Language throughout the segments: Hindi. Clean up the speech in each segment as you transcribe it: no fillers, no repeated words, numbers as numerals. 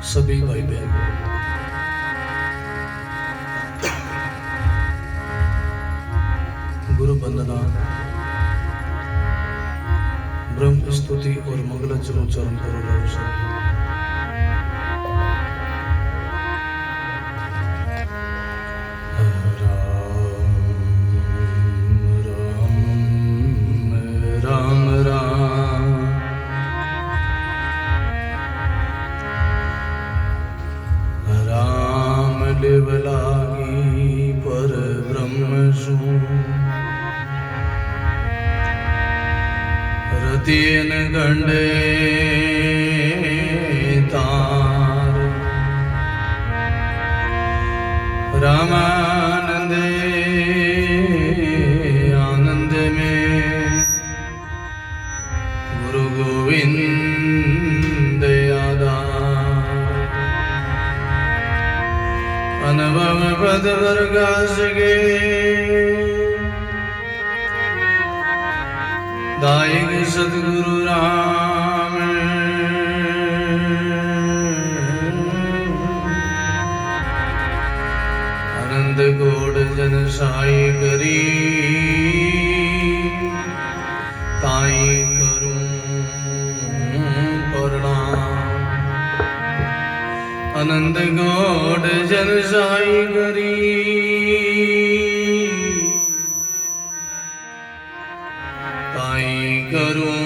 सभी भाई बहन गुरु वंदना ब्रह्म स्तुति और मंगल चरण करो दर्शन। लागी पर ब्रह्म सु रतियन गंडे तार रामानंदे आनंद में गुरु गोविंद अनुभव पद वर्गास गे दायक सतगुरु राम आनंद गोड जन साई करी ताई करूं प्रणाम। आनंद गोड जन साई करी ताई करूं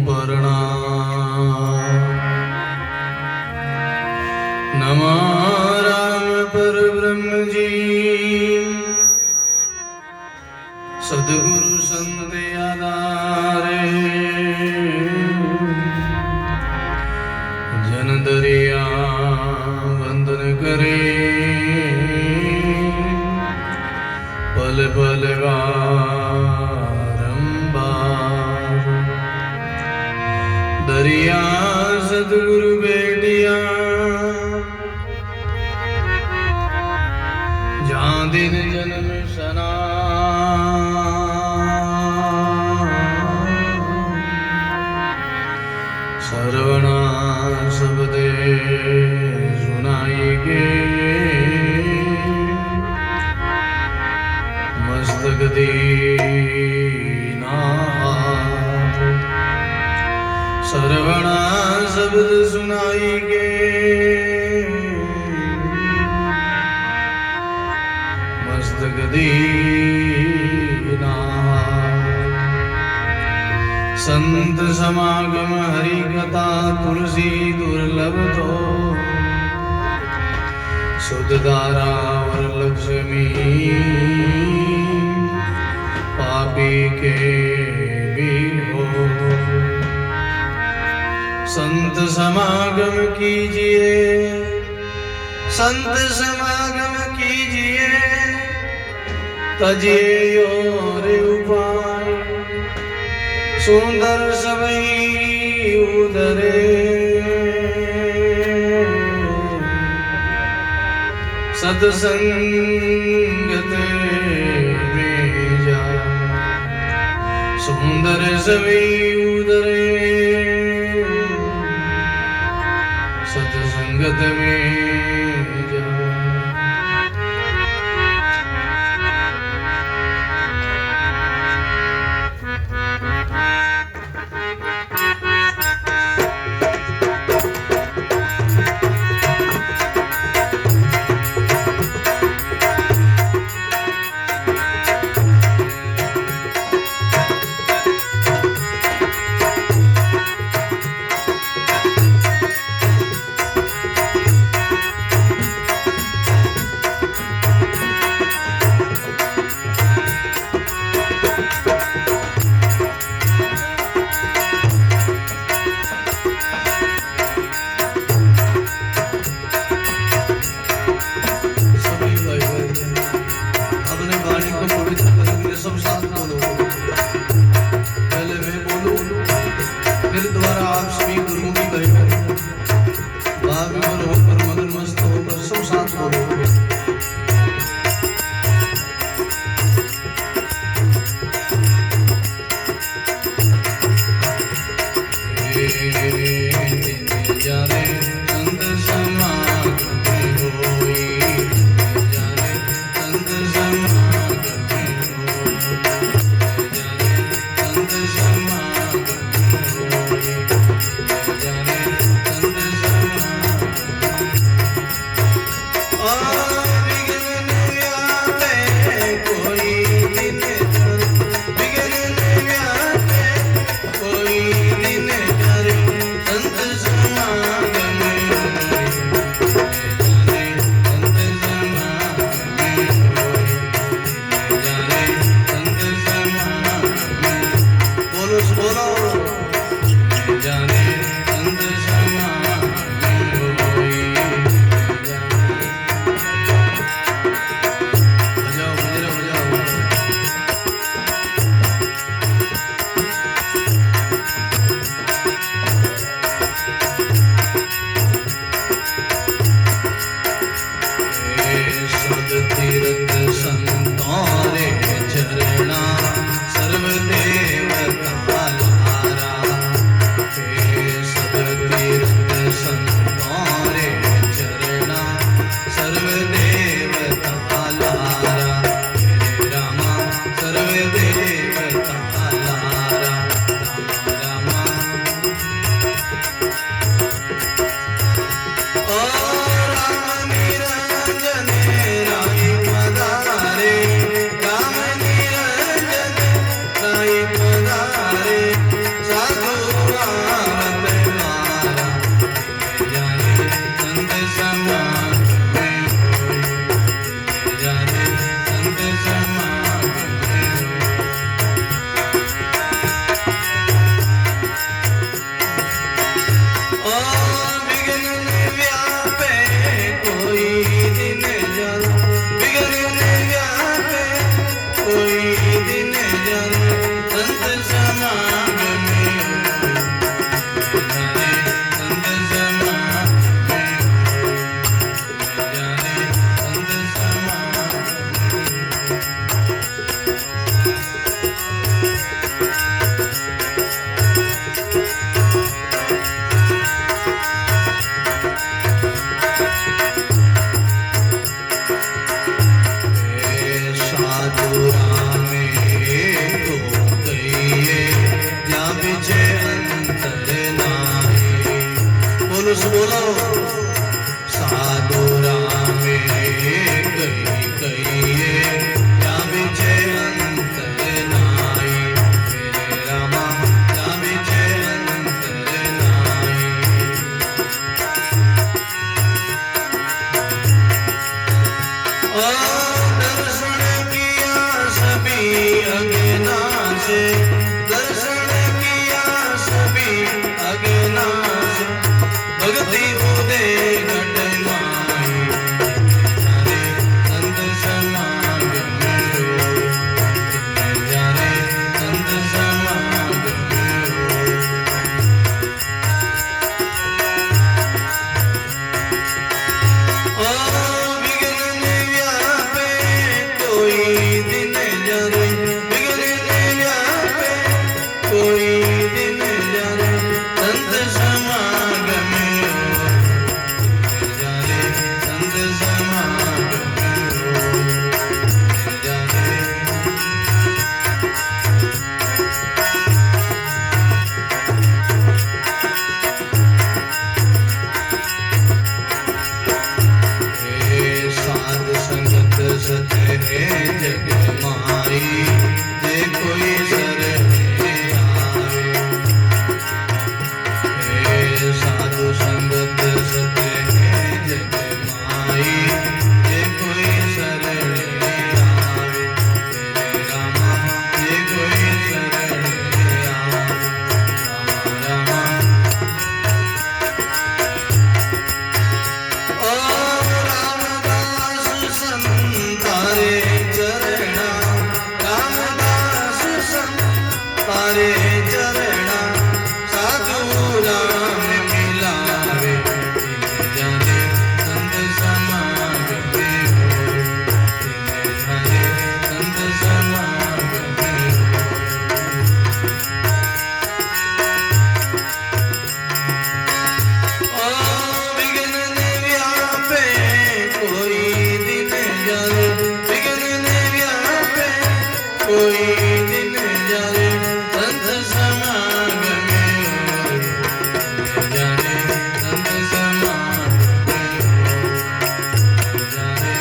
प्रणाम। नमो राम पर ब्रह्म जी सद्गुरु संत आधारे जन दरिया वंदन करे पल पल बारंबार दरिया सतगुरु बेटिया जहाँ दिन जन्म सना सर्वना शब्दे सुनाएंगे मस्तक दीना सर्वना शब्द सुनाएंगे मस्तक दीना। संत समागम हरि कथा तुलसी दुर्लभ तो सुध दारा और लक्ष्मी पापी के भी हो। संत समागम कीजिए संत समागम कीजिए तजिए और उपाय सुंदर सबई उदरे सत्संगत में जा सुंदर सबई उदरे सत्संगत में जा। जाने पुरुष बोलो साधु राम कई कई क्या विजय अंतर नाई मेरे रामा क्या विजय अंतर नाई दर्शन किया सभी अज्ञाना से दर्शन किया सभी अज्ञाना से भक्ति उदे घट माई जाने संत समागम जाने संत समागम जग माई जे कोई शरण आवे साधु संगत सत्य है जग माई जे कोई शरण आवे रामा जे कोई शरण आवे रामा तारे चरणा साधु राम मिलावे जाने संत समागम जाने संत समागम विघ्न ने व्यापे कोई दिन जाने विघ्न ने व्यापे कोई दिन जाने संत समागम जाने संत समागम जाने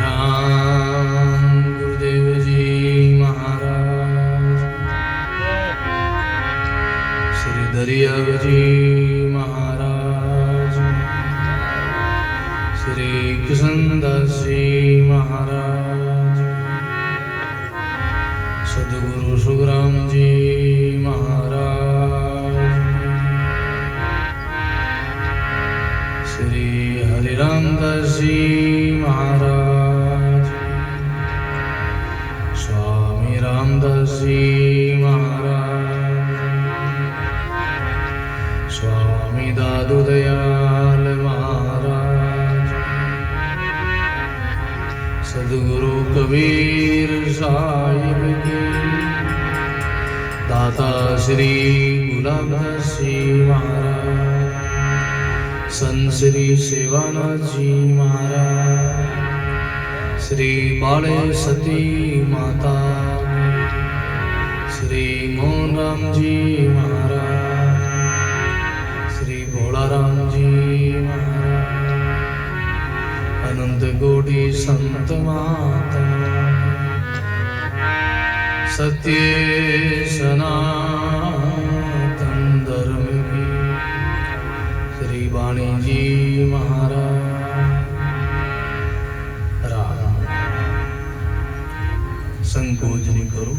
राम गुरुदेव जी महाराज श्री दरियाव जी महाराज श्री कृष्णदास जी महाराज सदगुरु सुखराम जी महाराज श्री हरिरामदास जी महाराज स्वामी रामदास जी महाराज स्वामी दादू दयाल महाराज सदगुरु कबीर साहिब के दाता श्री गुलाबदास जी महाराज संत श्री सेवानाथ जी महाराज श्री बाले सती माता श्री मोहन राम जी महाराज श्री भोलाराम जी महाराज अनंत कोटि संत माता सत्य सनातन धर्म की श्री वाणी जी महाराज राम संकोच नहीं करो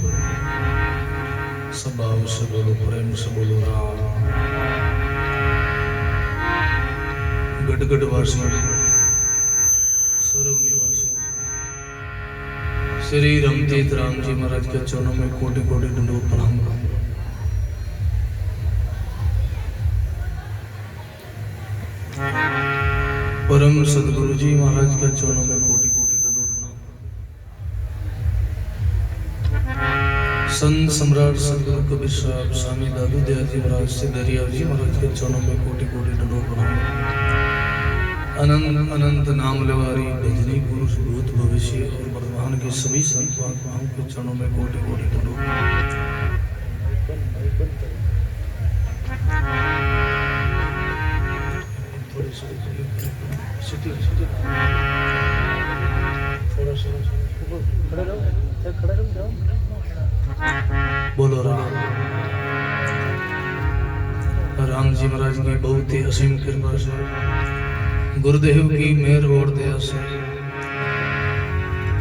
स्वभाव से बोलो प्रेम से बोलो राम गटगट वासी सर्व निवासी श्री रमतीत राम जी महाराज के चरणों में कोटि कोटि दंडवत प्रणाम करूं। परम सदगुरु जी महाराज के चरणों में कोटि कोटि दंडवत प्रणाम। संत सम्राट सदगुरु कबीर साहब स्वामी दादू दयाल जी महाराज से दरियाव जी महाराज के चरणों में कोटि कोटि दंडवत प्रणाम। अनंत अनंत नाम लेवारी भजनी पुरुष भूत भविष्य और वर्तमान के सभी संत आत्माओं के चरणों में कोटि कोटि दंडों। बोलो राम जी महाराज की बहुत ही असीम कृपा से, गुरुदेव की मेहर और दया से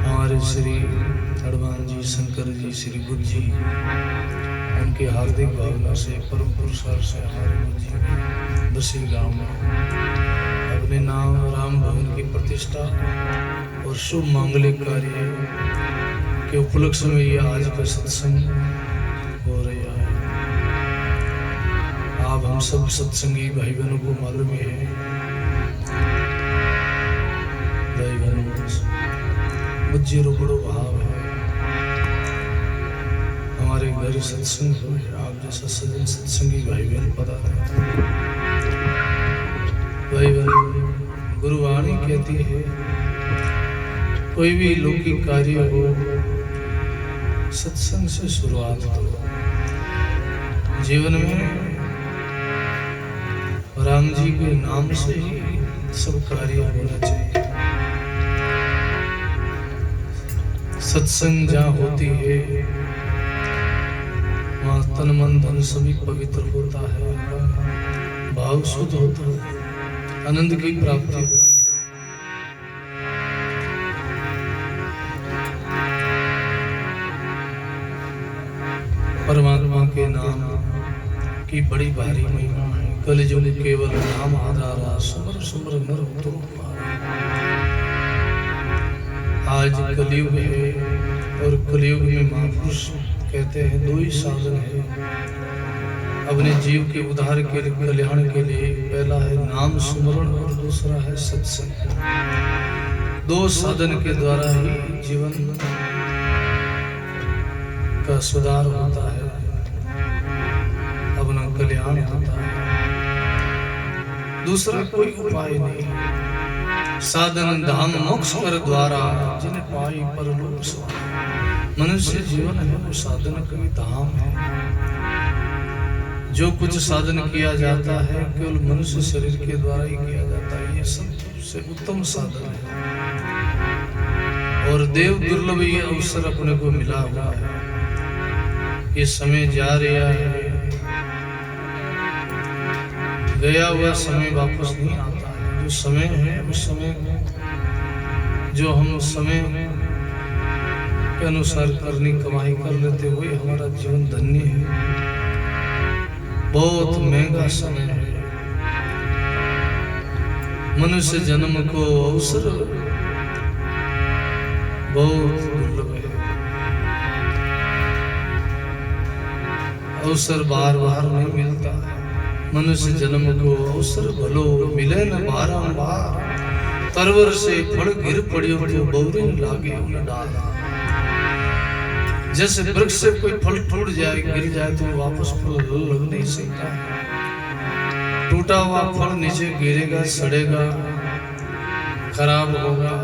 हमारे श्री हनुमान जी, शंकर जी, श्री बुद्ध जी, उनके हार्दिक भावना से परम पुरुषार्थ से हमारे बुद्ध जी बसी गांव में अपने नाम राम भवन की प्रतिष्ठा और शुभ मांगलिक कार्य के उपलक्ष्य में ये आज का सत्संग हो रहा है। आप हम सब सत्संगी भाई बहनों को मालूम है, भाई बहनों बुद्धि रूपड़ो भाव है। हमारे घर सत्संग हो, आप जैसा सजन सत्संगी भाई बहन पता है। भाई बहन गुरुवाणी कहती है, कोई भी लौकिक कार्य हो सत्संग से शुरुआत करो। जीवन में राम जी के नाम से ही सब कार्य होना चाहिए। सत्संग जहाँ होती है वहाँ तन मन धन सभी पवित्र होता है, भाव शुद्ध होता है, आनंद की प्राप्ति होती है। परमात्मा के नाम की बड़ी भारी महिमा है। कलियुग केवल नाम आधारा, सुमर सुमर नर तुम पारा। आज कलियुग है और कलियुग में महापुरुष कहते हैं दो ही साधन है अपने जीव के उद्धार के लिए, कल्याण के लिए। पहला है नाम सुमरण और दूसरा है सत्संग। दो साधन के द्वारा ही जीवन का सुधार होता है, अपना कल्याण होता है। दूसरा कोई उपाय नहीं। साधन धाम मोक्ष कर द्वारा, जिन्हें पाई परलोक सवार। मनुष्य जीवन है वो साधन का धाम है। जो कुछ साधन किया जाता है केवल मनुष्य शरीर के द्वारा ही किया जाता है, ये सबसे उत्तम साधन है। और देव दुर्लभ ये अवसर अपने को मिला हुआ है। ये समय जा रहा है, गया हुआ समय वापस नहीं आता है। जो समय है उस समय जो हम समय के अनुसार करनी कमाई कर लेते हुए हमारा जीवन धन्य है। बहुत महंगा समय है। मनुष्य जन्म को अवसर बहुत दुर्लभ है। अवसर बार बार नहीं मिलता है। मनुष्य जन्म को अवसर भलो मिले न बारंबार। तरवर से फल गिर पड़ियो तो बहुरिन लागे उन डाल। जैसे वृक्ष से कोई फल टूट जाए, गिर जाए तो वापस फल लग नहीं सकता। टूटा हुआ फल नीचे गिरेगा, सड़ेगा, खराब होगा।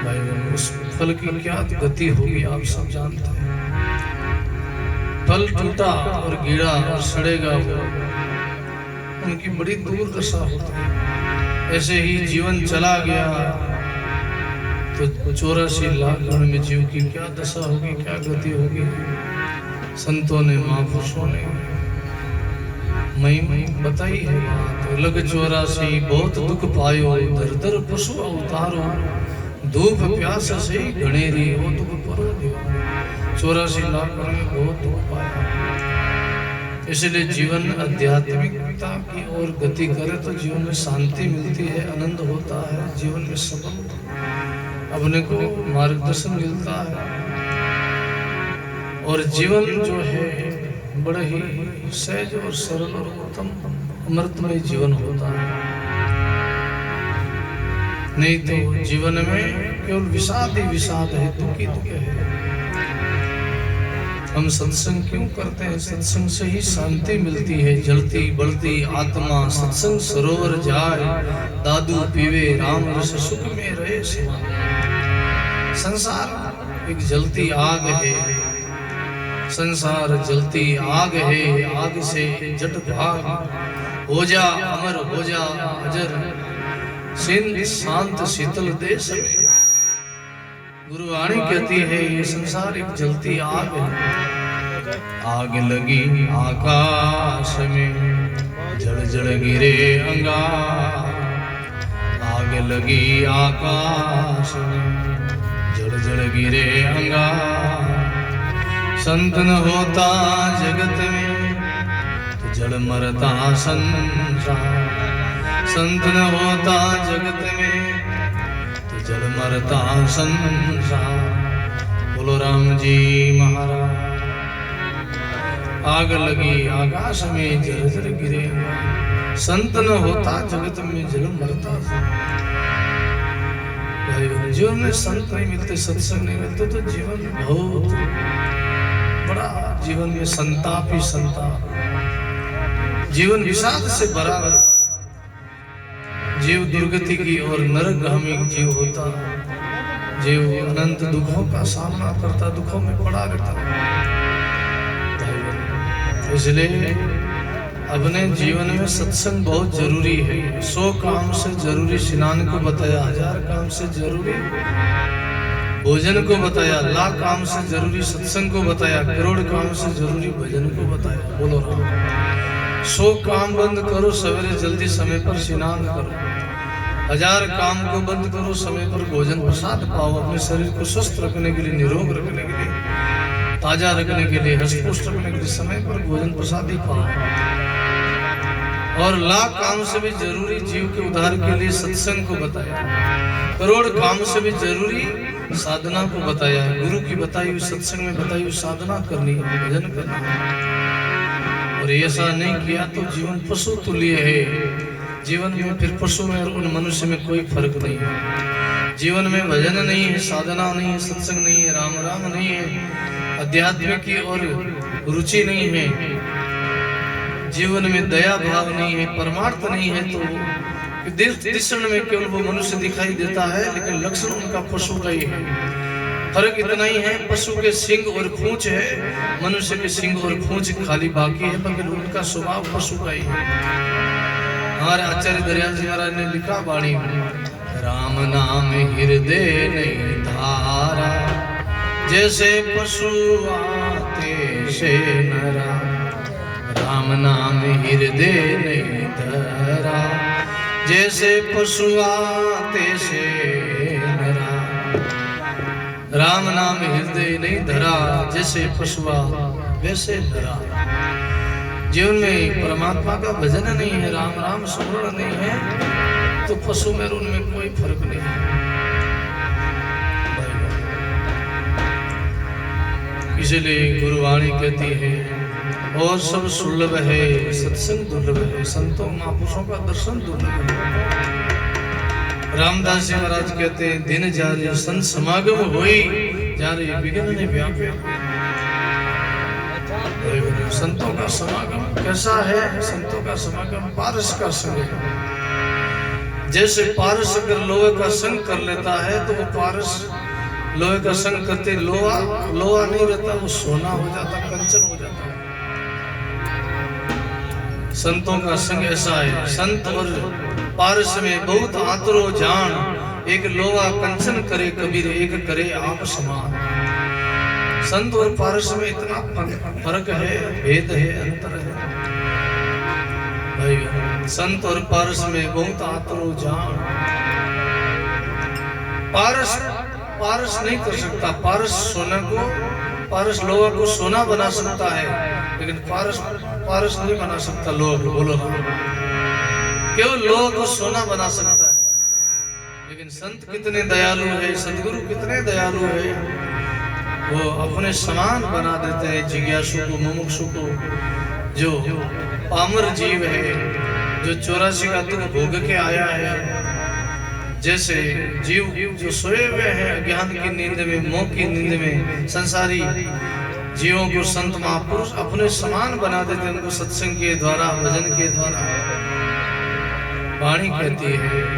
भाई उस फल की क्या गति होगी आप सब जानते हैं। फल टूटा और गिरा और सड़ेगा, उनकी बड़ी दुर्दशा होती है। ऐसे ही जीवन चला गया तो 84 लाख गुण में जीव की क्या दशा होगी, क्या गति होगी। संतों ने, महापुरुषों ने मई बताई है बात। लग 84 बहुत दुख पायो, दर दर पशु अवतारो। धूप प्यास से घनेरी वो दुख परो दियो। 84 लाख में बहुत दुख पाया। इसलिए जीवन आध्यात्मिकता की ओर गति करे तो जीवन में शांति मिलती है, आनंद होता है, जीवन में सबल अपने को मार्गदर्शन मिलता है। और जीवन जो है बड़ा ही सहज और सरल और उत्तम अमृतमय जीवन होता है। नहीं तो जीवन में केवल विषाद ही विषाद है, दुख ही दुख है। हम सत्संग क्यों करते हैं? सत्संग से ही शांति मिलती है। जलती बढ़ती आत्मा सत्संग सरोवर जाए, दादू पीवे राम रस सुख में रहे समाए। संसार एक जलती आग है, संसार जलती आग है, आग से जट भाग, हो जा अमर हो जा अजर, सिंध शांत शीतल देश में। गुरुवाणी कहती है ये संसार एक जलती आग है। आग लगी आकाश में, जड़ जड़ गिरे अंगार। आग लगी आकाश में, जड़ जड़ गिरे अंगार। संत न होता जगत में, तो जड़ मरता संसार। संत न होता जगत में, तो जड़ मरता संसार। बोलो राम जी महाराज। आग लगी आकाश में, जड़ जड़ गिरे। संत न होता जगत में, जड़ मरता। जीवन में संत नहीं मिलते, सत्संग नहीं मिलते, तो जीवन बहुत बड़ा, जीवन में संताप ही संताप, जीवन विषाद से भरा रहता। जीव दुर्गति की और नरकगामी जीव होता, जीव अनंत दुखों का सामना करता, दुखों में पड़ा रहता। इसलिए अपने जीवन में सत्संग बहुत जरूरी है। 100 काम से जरूरी स्नान को बताया, 1000 काम से जरूरी भोजन को बताया, लाख काम से जरूरी सत्संग को बताया, करोड़ काम से जरूरी भजन को बताया। बोलो राम। 100 काम बंद करो, सवेरे जल्दी समय पर स्नान करो। 1000 काम को बंद करो, समय पर भोजन प्रसाद पाओ। अपने शरीर को स्वस्थ रखने के लिए, निरोग रखने के लिए, ताजा रखने के लिए, हष्टपुष्ट रखने के लिए समय पर भोजन प्रसाद ही पाओ। और लाख काम से भी जरूरी जीव के उद्धार के लिए सत्संग को बताया। करोड़ काम से भी जरूरी साधना को बताया। गुरु की बताई हुई, सत्संग में बताई हुई साधना करनी है, भजन करना है। और ऐसा नहीं किया तो जीवन पशु तुल्य है। जीवन में फिर पशु में और उन मनुष्य में कोई फर्क नहीं है। जीवन में भजन नहीं है, साधना नहीं है, सत्संग नहीं है, राम राम नहीं है, अध्यात्म की और रुचि नहीं है, जीवन में दया भाव नहीं है, परमार्थ नहीं है, तो दृष्टि में केवल वो मनुष्य दिखाई देता है, लेकिन लक्षण उनका पशु का ही है। फर्क इतना ही है, पशु के सिंग और पूंछ है, मनुष्य के सिंग और पूंछ खाली बाकी है, मगर उनका स्वभाव पशु का ही है। हमारे आचार्य दरियाल जी महाराज ने लिखा वाणी में, राम नाम हृदय नहीं धारा, जैसे पशु आते से नरा। राम नाम हृदय नहीं धरा, जैसे पशु आते से नरा। राम नाम हृदय नहीं धरा, जैसे पशुआ वैसे धरा। जीवन में परमात्मा का भजन नहीं है, राम राम स्मरण नहीं है, तो पशु में उनमें कोई फर्क नहीं है। इसलिए गुरुवाणी कहती है, और सब सुलभ है, सत्संग दुर्लभ है, संतों महापुरुषों का दर्शन दुर्लभ है। रामदास जी महाराज कहते हैं, दिन जारे संत समागम होई, जारे विघ्न ने व्यापे। संतों का समागम कैसा है? संतों का समागम पारस का संग है। जैसे पारस अगर लोहे का संग कर लेता है, तो वो पारस लोहे का संग करते लोहा नहीं रहता, वो सोना हो जाता, कंचन हो जाता। संतों का संग ऐसा है। संत और पारस में बहुत आतरो जान, एक लोहा कंचन करे कबीर, एक करे आप समान। संत और पारस में इतना फर्क है, भेद है, अंतर है भाई। संत और पारस में बहुत आतरो जान। पारस नहीं कर सकता, पारस लोहा को सोना बना सकता है, लेकिन पारस नहीं बना सकता लोहा को। बोलो, केवल लोहा को सोना बना सकता है। लेकिन संत कितने दयालु है, सदगुरु कितने दयालु है, वो अपने समान बना देते हैं जिज्ञासु को, मुमुक्षु को। जो पामर जीव है, जो 84 का दुख भोग के आया है, जैसे जीव जो सोए हुए हैं अज्ञान की नींद में, मोह की नींद में, संसारी जीवों को संत महापुरुष अपने समान बना देते, उनको सत्संग के द्वारा, भजन के द्वारा। वाणी कहती है,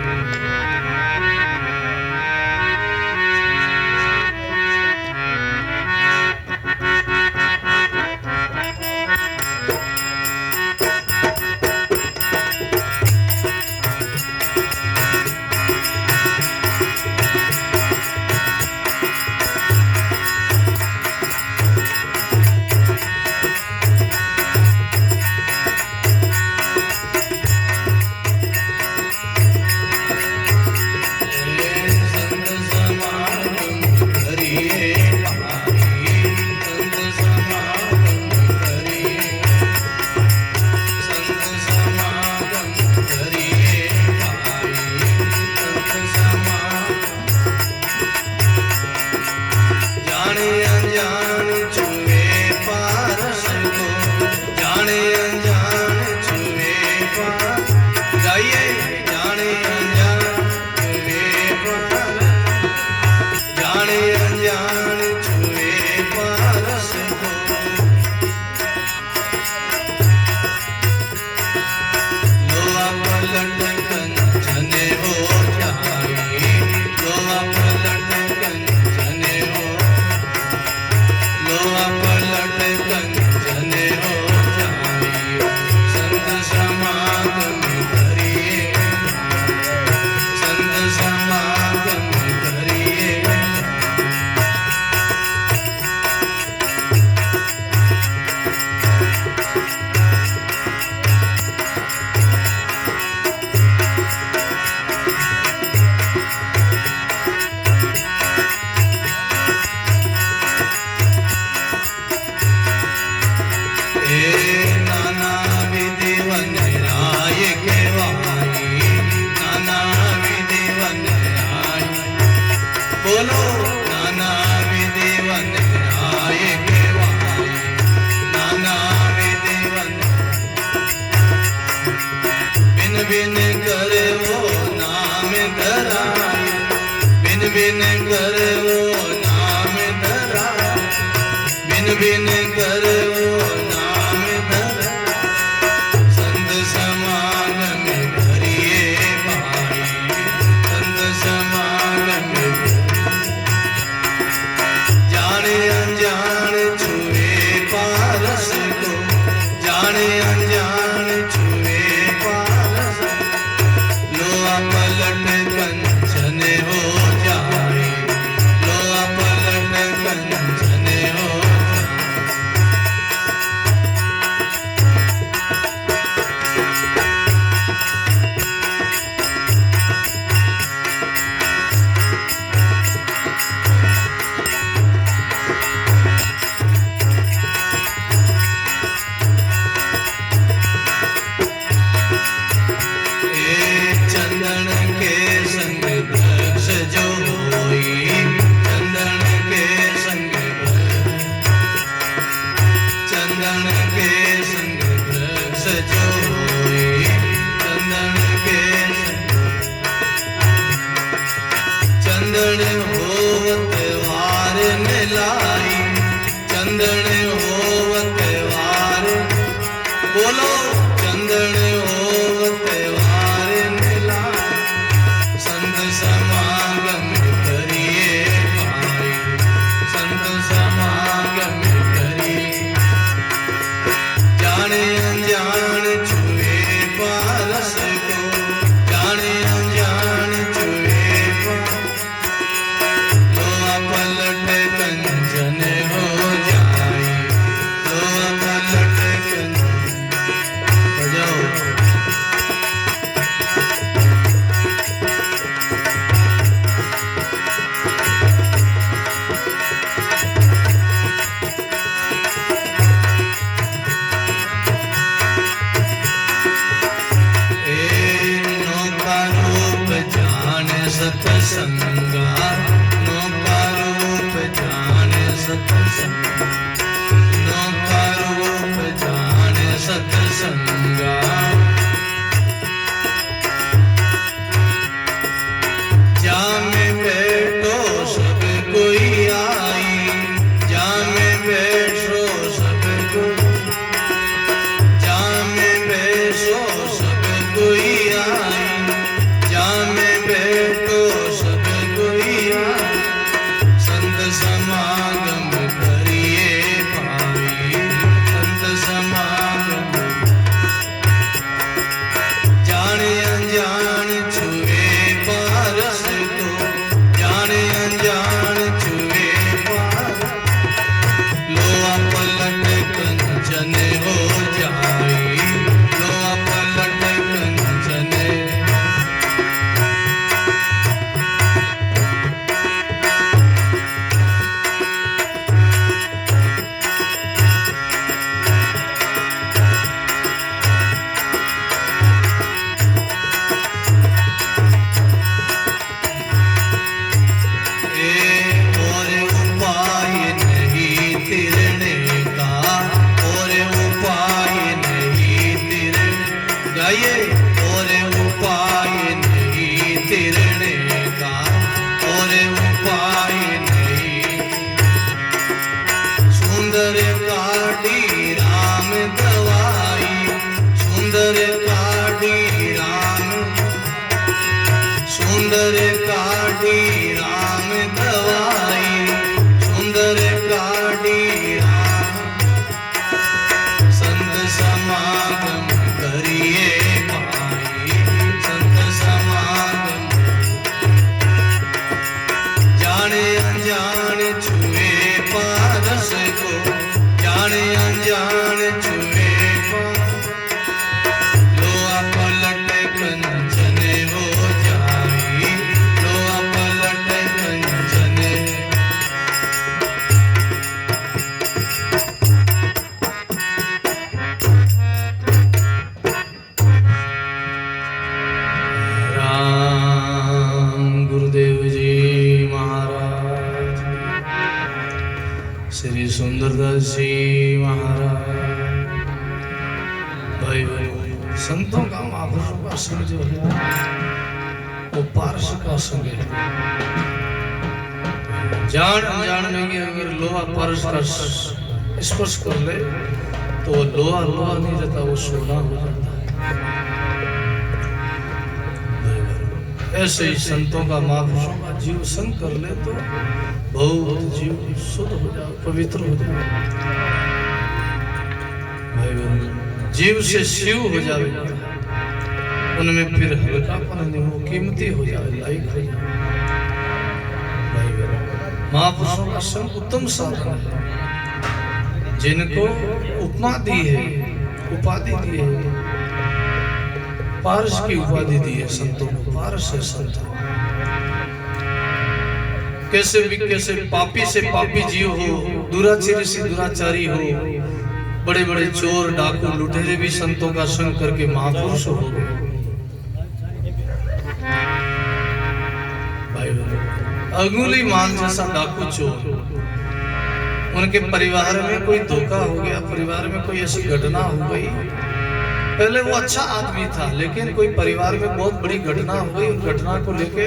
बैठो तिरने का और उपाय नहीं। सुंदर काटी राम दवाई, सुंदर काटी राम, सुंदर काटी राम दवाई, सुंदर काटी राम। संत समागम करिए भाई, संत समागम। जाने अनजान छुए पारस को, जाने अनजान छुए पारस। लोहा पलट कंचन हो जाई, लोहा पलट कंचन। राम गुरुदेव जी महाराज, श्री सुंदरदास जी महाराज। भाई संतों का महापुरुषों का संग जो है वो पारस का संग है। जान अनजान में कि अगर लोहा पारस का स्पर्श कर ले तो वो लोहा लोहा नहीं रहता, वो सोना हो जाता है। ऐसे ही संतों का महापुरुषों का जीव संग कर ले तो बहुत जीव शुद्ध हो जाए, पवित्र हो जाए। जीव से शिव हो जाए, उनमें फिर हल्कापन नहीं, वो कीमती हो जाए, लायक हो जाए। महापुरुषों का संग उत्तम साधन है। जिनको उपमा दी है, उपाधि दी है, पारस की उपाधि दी है संतों को, पारस है संत। कैसे भी कैसे पापी से पापी जीव हो, दुराचारी से दुराचारी हो, बड़े बड़े चोर डाकू लुटेरे भी संतों का संग करके महापुरुष हो गए। अंगुली मान जैसा डाकू चोर, उनके परिवार में कोई धोखा हो गया, परिवार में कोई ऐसी घटना हो गई। पहले वो अच्छा आदमी था, लेकिन कोई परिवार में बहुत बड़ी घटना हो गई। उस घटना को लेके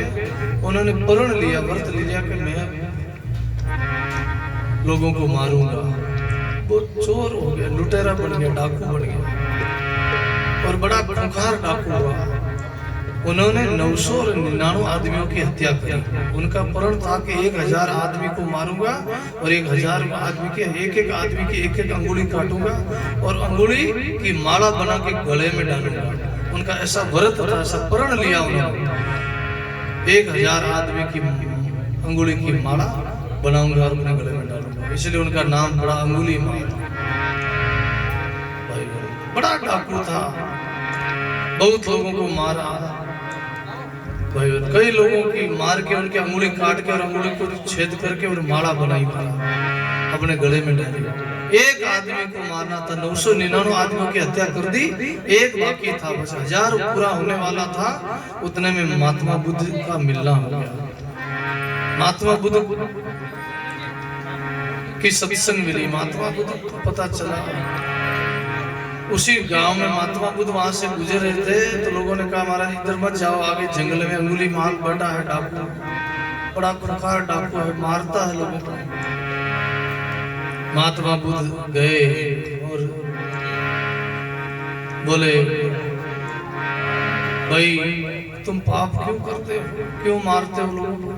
उन्होंने प्रण लिया, व्रत लिया कि मैं लोगों को मारूंगा। वो चोर हो गया, लुटेरा बन गया, डाकू बन गया और बड़ा खूंखार डाकू हुआ। उन्होंने 999 आदमियों की हत्या करी। उनका प्रण था कि 1000 आदमी को मारूंगा और 1000 आदमी के एक आदमी की एक अंगुली काटूंगा और अंगुली की माला बना के गले में डालूंगा। उनका ऐसा व्रत था, ऐसा प्रण लिया उन्होंने। 1000 आदमी की अंगुली की माला बनाऊंगा और अपने गले में डालूंगा। इसलिए उनका नाम बड़ा अंगुली माला। बड़ा डाकू था, बहुत लोगों को मारा। भाई कई लोगों की मार के उनकी अंगुली काट के और अंगुली को छेद करके और माला बनाई थी, अपने गले में डाली। एक आदमी को मारना था, 999 आदमियों की हत्या कर दी, एक बाकी था, बस 1000 पूरा होने वाला था। उतने में महात्मा बुद्ध का मिलना हो गया। महात्मा बुद्ध की सत्संग मिली, महात्मा बुद्ध को पता चला। उसी गांव में महात्मा बुद्ध वहां से गुजर रहे थे तो लोगों ने कहा महाराज इधर मत जाओ, आगे जंगल में अंगुली माल बैठा है डाकू, बड़ा खूंखार डाकू है, मारता है लोगों को। महात्मा बुद्ध गए और बोले भाई तुम पाप क्यों करते हो, क्यों मारते हो लोगों को?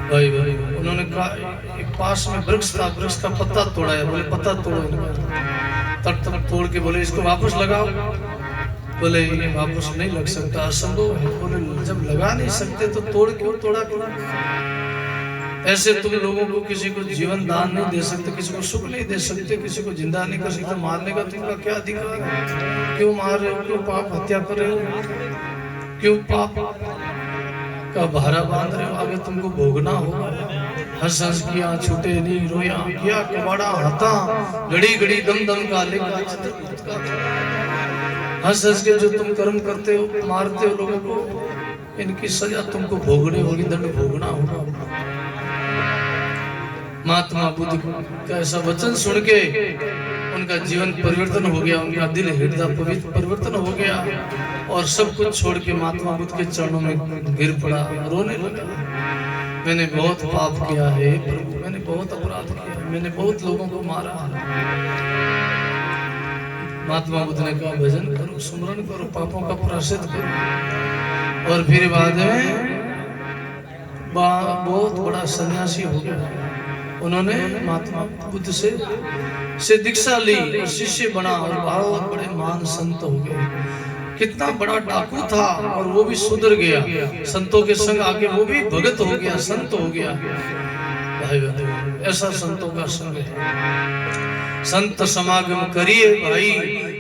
भाई भाई उन्होंने कहा एक पास में वृक्ष था, वृक्ष का पत्ता तोड़ा है। बोले पत्ता तोड़ो। तब तक तोड़ के बोले इसको वापस लगाओ। बोले ये वापस नहीं लग सकता, असंभव है। बोले जब लगा नहीं सकते तो तोड़ क्यों, तोड़ा क्यों? ऐसे तुम लोगों को किसी को जीवन दान नहीं दे सकते, किसी को सुख नहीं दे सकते, किसी को जिंदा नहीं कर सकते, मारने का तुमका क्या अधिकार है? क्यों मार रहे हो, क्यों पाप हत्या कर रहे हो, क्यों पाप का भारा बांध रहे हो? आगे तुमको भोगना होगा। हंस हंस किया छूटे नहीं रोया, किया कबाड़ा हाथा घड़ी घड़ी दम दम का लेकर हंस हंस के जो तुम कर्म करते हो, मारते हो लोगों को, इनकी सजा तुमको भोगनी होगी, दंड भोगना होगा। महात्मा बुद्ध का ऐसा वचन सुन के उनका जीवन परिवर्तन हो गया, उनका दिल हृदय पवित्र परिवर्तन हो गया और सब कुछ छोड़ के महात्मा बुद्ध के चरणों में गिर पड़ा, रोने लगा। मैंने बहुत पाप किया है प्रभु, मैंने बहुत अपराध किया, मैंने बहुत लोगों को मारा। महात्मा बुद्ध ने कहा भजन करो, सुमरन करो, पापों का प्रायश्चित करो। और फिर बाद में बहुत बड़ा सन्यासी हो गया। उन्होंने महात्मा बुद्ध से दीक्षा ली, शिष्य बना और बहुत बड़े महान संत हो गए। कितना बड़ा डाकू था और वो भी सुधर गया, संतों के संग आके वो भी भगत हो गया, संत हो गया। भाई ऐसा संतों का संग है। संत समागम करिए भाई,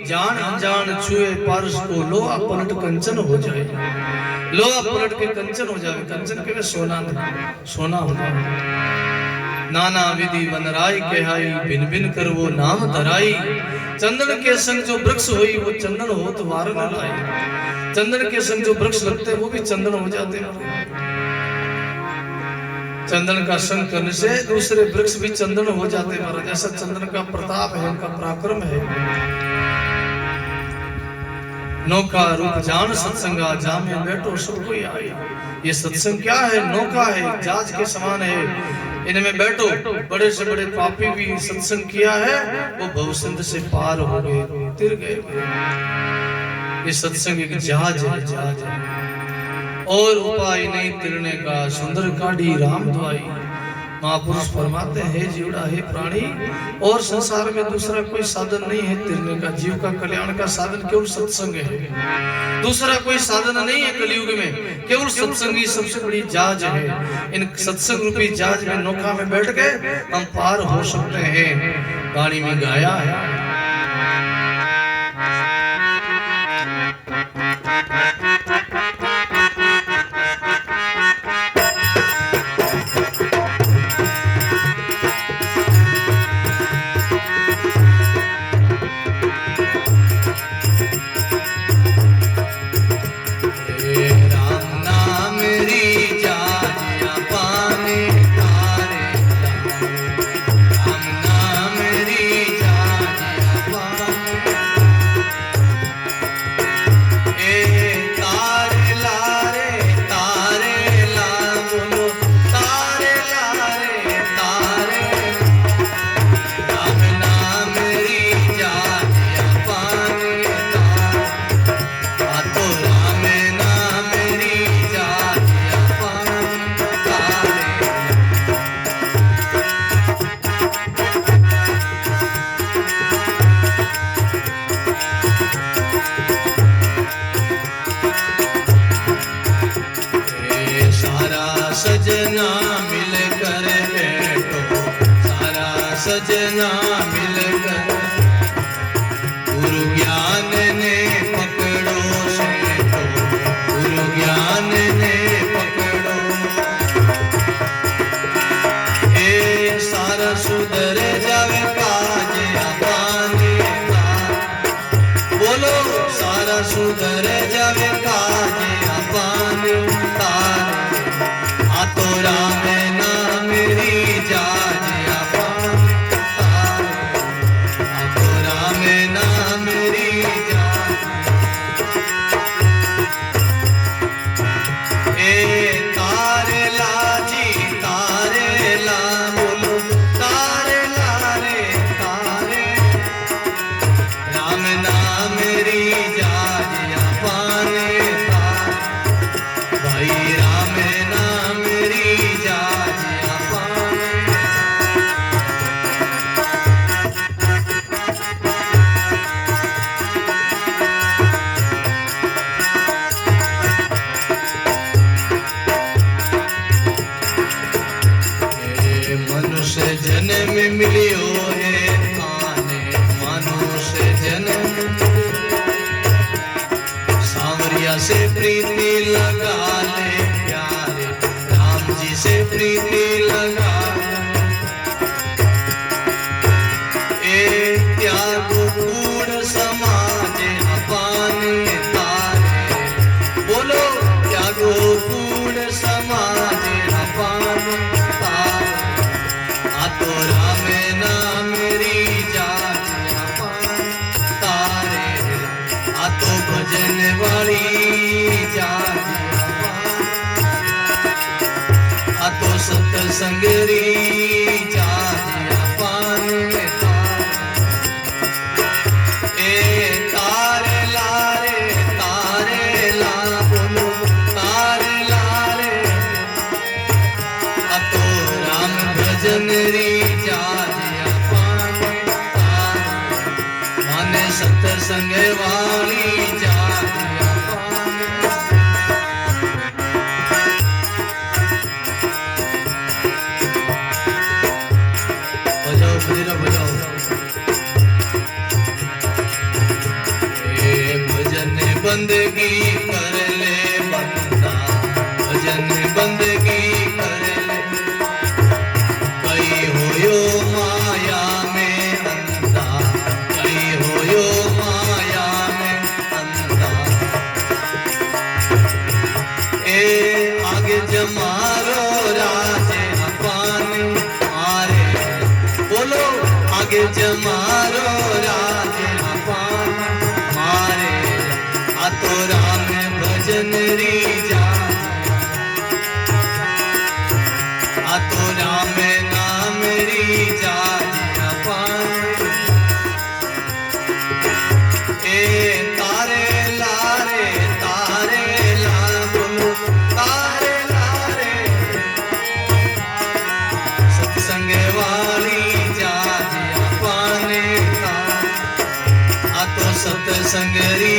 जान अनजान छुए पारस को, लोहा पलट कंचन हो जाए। लोहा पलट के कंचन हो जाए। कंचन के सोना सोना होना। नाना विधि वनराई कहाई, भिन भिन कर वो नाम धराई। चंदन के संग जो वृक्ष हुई वो चंदन हो तो वार न लाई। चंदन के संग जो वृक्ष लगते वो भी चंदन हो जाते हैं। चंदन का संग करने से दूसरे वृक्ष भी चंदन हो जाते हैं महाराज। ऐसा चंदन का प्रताप है, उनका पराक्रम है। नौका रूप जान सत्संगा, जा में बैठो सब कोई आए। ये सत्संग क्या है? नौका है, जहाज के समान है, इनमें बैठो। बड़े से बड़े पापी भी सत्संग किया है, वो भवसिंध से पार हो गए, तिर गए। ये सत्संग एक जहाज है, जहाज है। और उपाय नहीं तिरने का, सुंदर काढ़ी राम दुआई। महापुरुष फरमाते हैं जीवड़ा है प्राणी, और संसार में दूसरा कोई साधन नहीं है तिरने का। जीव का कल्याण का साधन केवल सत्संग है, दूसरा कोई साधन नहीं है कलयुग में। केवल सत्संग ही सबसे बड़ी जहाज है। इन सत्संग रूपी जहाज में, नौका में बैठ के हम पार हो सकते हैं। वाणी में गाया है, सजना मिलकर बैठो, सारा सजना मिलकर। गुरु ज्ञान ने पकड़ो सेठो, गुरु ज्ञान ने पकड़ो। ए सारा सुधर जावे काज आपाने का। बोलो सारा सुधर जावे काज आपाने का। तो राम नाम मेरी जाजिया पान तारे, तो राम नाम मेरी ए तारे लाजी तारे ला, बोलो तारे ला रे तारे। राम नाम मेरी जाजिया पाने तारे, भाई राम नाम मेरी जाजिया पाने। मनुष्य जन्म मिलियो है आने, मनुष्य जन्म। सांवरिया से प्रीति लगा ले प्यारे, राम जी से प्रीति लगा। ए त्याग कूड़ समाज अपाने तारे, बोलो त्यागो कूड़ समाज अपाने तारे। आ तो राम नाम मेरी जाजिया सत्संग री जाज अपाने ए तारे ला बोलो तारे लारे अतो राम भजन री जाज अपाने माने सत्संग वाली जाज बंदगी कर ले बंदा भजन बंदगी कर ले कई होयो माया में अंधा कई होयो माया में अंधा ए आगे जमारो राजे अपाने मारे बोलो आगे जमारो राजे अपाने मारे तो राम भजन री जाज तो राम नाम री जाज अपाने ए तारे ला बोलो तारे लारे सत्संग वाली जाज अपाने तो सत्संग री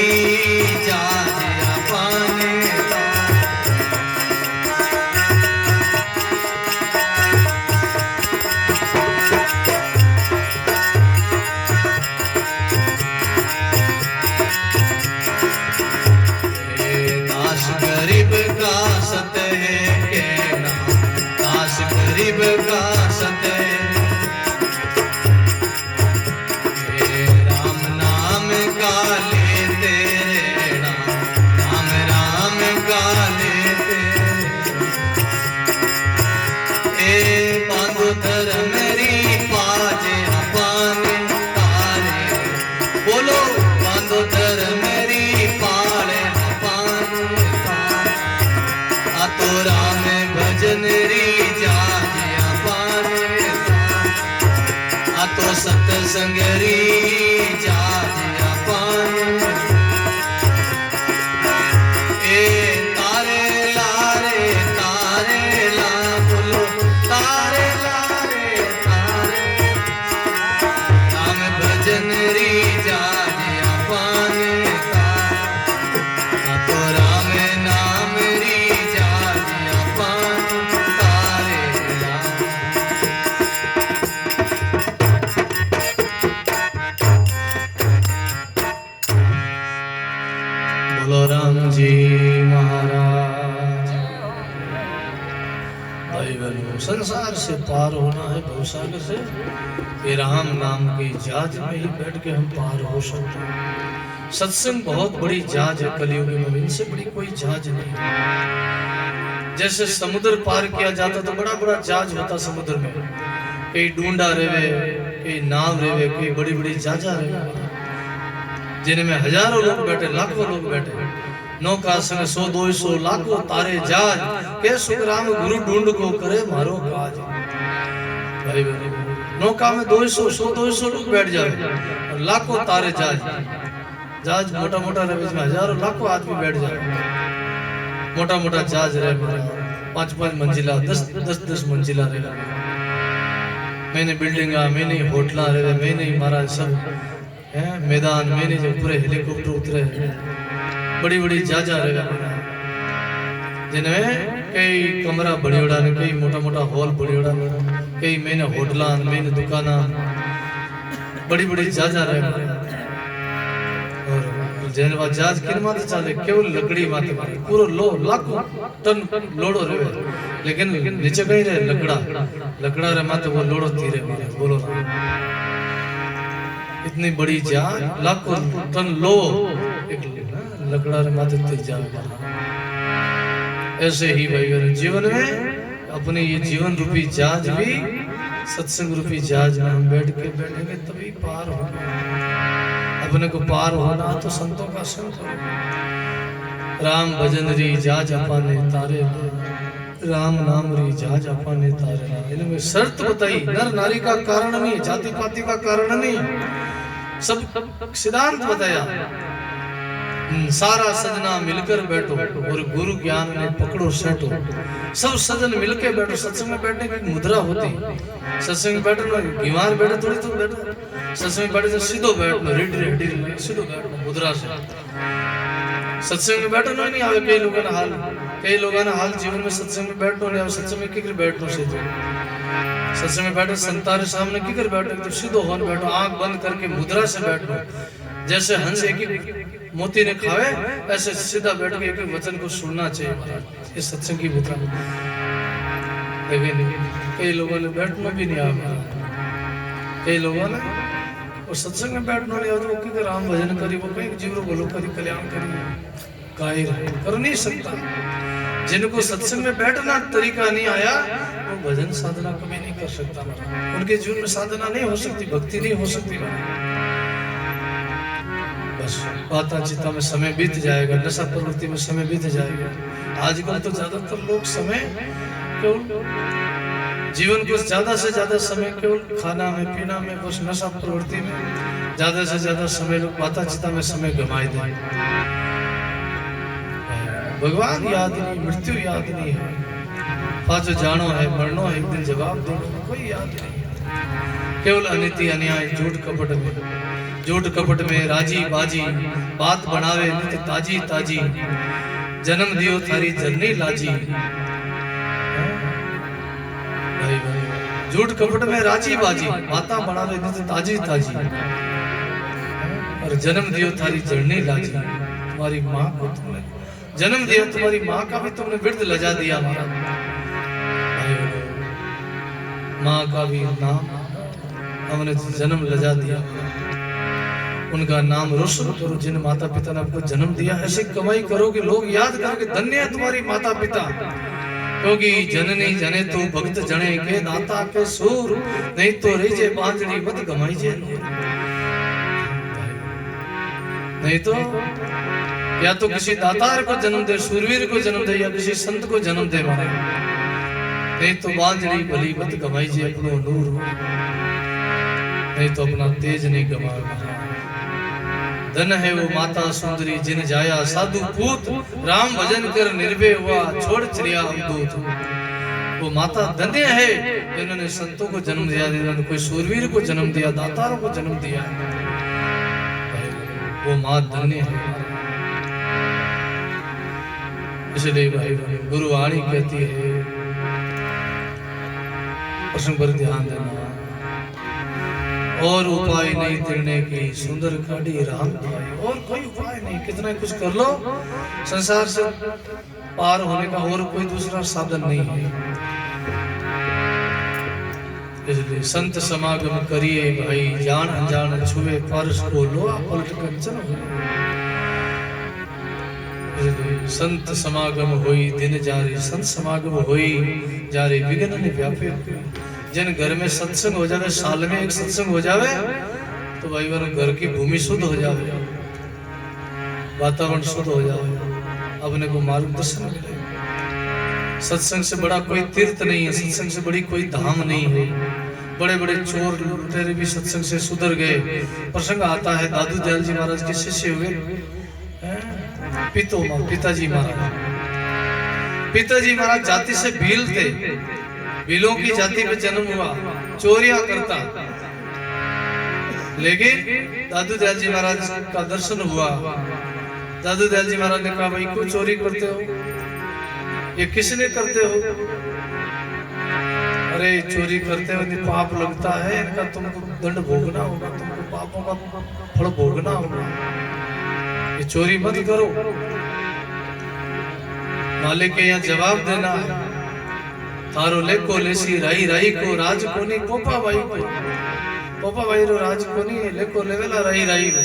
जाज अपाने दास गरीब का सत है कहना दास गरीब का सत है धर्म री पाजे अपाने तारे बोलो बांधो धर्म री पाले अपाने तो राम भजन री जाज अपाने तो सत्संग री जाज अपाने ए तारे ला बोलो तारे भजन री जाज अपाने तो राम नाम री जाज अपाने तारे ला बोलो राम जी महाराज। भाई बहनों संसार से पार होना है भवसागर से ये राम नाम की जाज में ही बैठ के हम पार हो सकते हैं। सत्संग बहुत बड़ी जाज है कलयुग में इनसे बड़ी कोई जाज नहीं। जैसे समुद्र पार किया जाता तो बड़ा बड़ा जाज होता समुद्र में कई डूंडा रेवे कई नाव रेवे कई बड़ी बड़ी जाजा रेवे जिनमें हजारों लोग बैठे लाखों लोग बैठे नौका संग 100-200 लाखों तारे जाज के सुखराम गुरु ढूंढ को करे मारो काज। भाई नौका में 100-200 लोग बैठ जाए और लाखों तारे जाज मोटा मोटा रहे इसमें हजारों लाखों आदमी बैठ जाए मोटा मोटा जहाज रहे 5-5 मंजिला 10-10 मंजिला रहे मैंने बिल्डिंग मैंने होटल रहे मैंने महाराज सब है मैदान मैंने जो पूरे हेलीकॉप्टर उतरे बड़ी बड़ी जहाजा रहे जिनमें कई कमरा बड़ी उड़ा कई मोटा मोटा हॉल बड़ी उड़ा कई मैंने होटल मैंने दुकाना बड़ी बड़ी जहाजा रहे जैन जहाज किन माते चाले केवल लकड़ी माते पूरो लो लाखों टन लोड़ो रहे लेकिन नीचे कहीं रहे लकड़ा रे माते वो लोड़ो तीरे बोलो इतनी बड़ी जहाज लाखों टन लो एक लकड़ा रे माते तीर जावे। ऐसे ही भाई जीवन में अपने ये जीवन रूपी जहाज भी सत्संग रूपी जहाज में हम बैठेंगे तभी पार होंगे। अपने को पार होना तो संतों का संग करो। राम भजन री जाज अपाने तारे राम नाम री जाज अपने तारना। इनमें शर्त बताई, नर नारी का कारण नहीं, जाति पाति का कारण नहीं, सब सिद्धांत बताया। सारा सजना मिलकर बैठो और गुरु ज्ञान में पकड़ो सेठो। सब सजन मिलकर बैठो। सत्संग में बैठने की मुद्रा होती, सत्संग में बैठो घीमार बैठो थोड़ी तो बैठो, सत्संग में बैठे तो सीधो बैठो, रेडी सीधो बैठो मुद्रा से। सत्संग में बैठो नहीं आवे कई लोगों ना हाल जीवन में सत्संग में बैठो नहीं आवे। सत्संग में किकर बैठो सीधो, सत्संग में बैठो संतारे सामने किकर बैठो तो सीधो होन बैठो, आंख बंद करके मुद्रा से बैठो। जैसे हंस एक मोती ने खावे ऐसे सीधा बैठ के एक वचन को सुनना चाहिए महाराज, ये सत्संग की मुद्रा। लेकिन कई लोगों ने बैठना भी नहीं आया, कई लोगों ने और सत्संग में बैठना नहीं आता, वो कि राम भजन करी, वो कहीं जीवरो बोलो करी, कल्याण करी, गाय कर नहीं सकता। जिनको सत्संग में बैठना तरीका नहीं आया वो भजन साधना कभी नहीं कर सकता, उनके जीवन में साधना नहीं हो सकती, भक्ति नहीं हो सकती। बस बाता चिता में समय बीत जाएगा, नशा प्रवृत्ति में समय बीत जाएगा। आजकल तो ज्यादातर लोग समय केवल जीवन को ज्यादा से ज्यादा समय केवल खाना में पीना में, बस नशा प्रवृत्ति में ज्यादा से ज्यादा समय लोग बाता चिता में समय गंवाए दे। भगवान याद नहीं, मृत्यु याद नहीं है, पाछो जानो है मरनो है, एक दिन जवाब देना कोई याद नहीं। केवल अनिति अन्याय झूठ कपट में राजी बाजी, बात बनावे नित ताजी ताजी, जन्म दियो थारी जननी लाजी। झूठ कपट में राजी बाजी, बाता बनावे नित ताजी ताजी, और जन्म दियो थारी जननी लाजी। तुम्हारी माँ को तुमने जन्म दिया, तुम्हारी माँ का भी तुमने वृद्ध लजा दिया महाराज। माँ का भी नाम हमने जन्म लजा दिया, उनका नाम रोशन करो जिन माता पिता ने आपको जन्म दिया। ऐसी कमाई करो कि लोग याद करके धन्य है तुम्हारी माता पिता, क्योंकि जननी जने तो भक्त जने के दाता के सूर, नहीं तो रहीजे बांझड़ी मत गमाईजे। नहीं तो या तो किसी दातार को जन्म दे, सूरवीर को जन्म दे, या किसी संत को जन्म दे मारे, नहीं तो बांझड़ी भली मत गमाईजे अपनो नूर, नहीं तो अपना तेज नहीं गवाएगा। धन है वो माता सुंदरी जिन जाया साधु पूत, राम भजन कर निर्भय हुआ छोड़ चलिया अवधूत। वो माता धन्य है जिन्होंने संतों को जन्म दिया, जिन्होंने कोई सूरवीर को जन्म दिया, दातारों को जन्म दिया, वो माँ धन्य है। इसलिए भाई गुरुवाणी कहती है, प्रश्न पर ध्यान देना, और उपाय नहीं तिरने की सुंदर काढ़ी राम भाई। और कोई उपाय नहीं, कितना कुछ कर लो, संसार से पार होने का और कोई दूसरा साधन नहीं है। इसलिए संत समागम करिए भाई, जान अनजान छुए परस को लोहा पलट कंचन हो। संत समागम होई दिन जारे, संत समागम होई जारे विघ्न ने व्यापे। जिन घर में सत्संग हो जावे, साल में एक सत्संग हो जावे, तो भाई वो घर की भूमि शुद्ध हो जावे, वातावरण शुद्ध हो जावे, अपने को मार्गदर्शन मिले। सत्संग से बड़ा कोई तीर्थ नहीं है, सत्संग से बड़ी कोई धाम नहीं है। बड़े बड़े चोर लुटेरे भी सत्संग से सुधर गए। प्रसंग आता है, दादू दयाल जी महाराज के शिष्य हुए पिताजी महाराज। पिताजी महाराज जाति से भील थे, भीलों की जाति में जन्म हुआ, चोरियां करता, लेकिन दादू दयाल जी महाराज का दर्शन हुआ। दादू दयाल जी महाराज ने कहा, भाई क्यों चोरी करते हो, ये किसने करते हो? अरे चोरी करते हो तो पाप लगता है, इनका तुमको दंड भोगना होगा, तुमको पापों का फल भोगना होगा, ये चोरी मत करो। मालिक के यहाँ जवाब देना है, थारो लेको लेसी राई राई को राज कोनी पोपा भाई को, पोपा भाई रो राज कोनी लेको लेवेला राई राई को।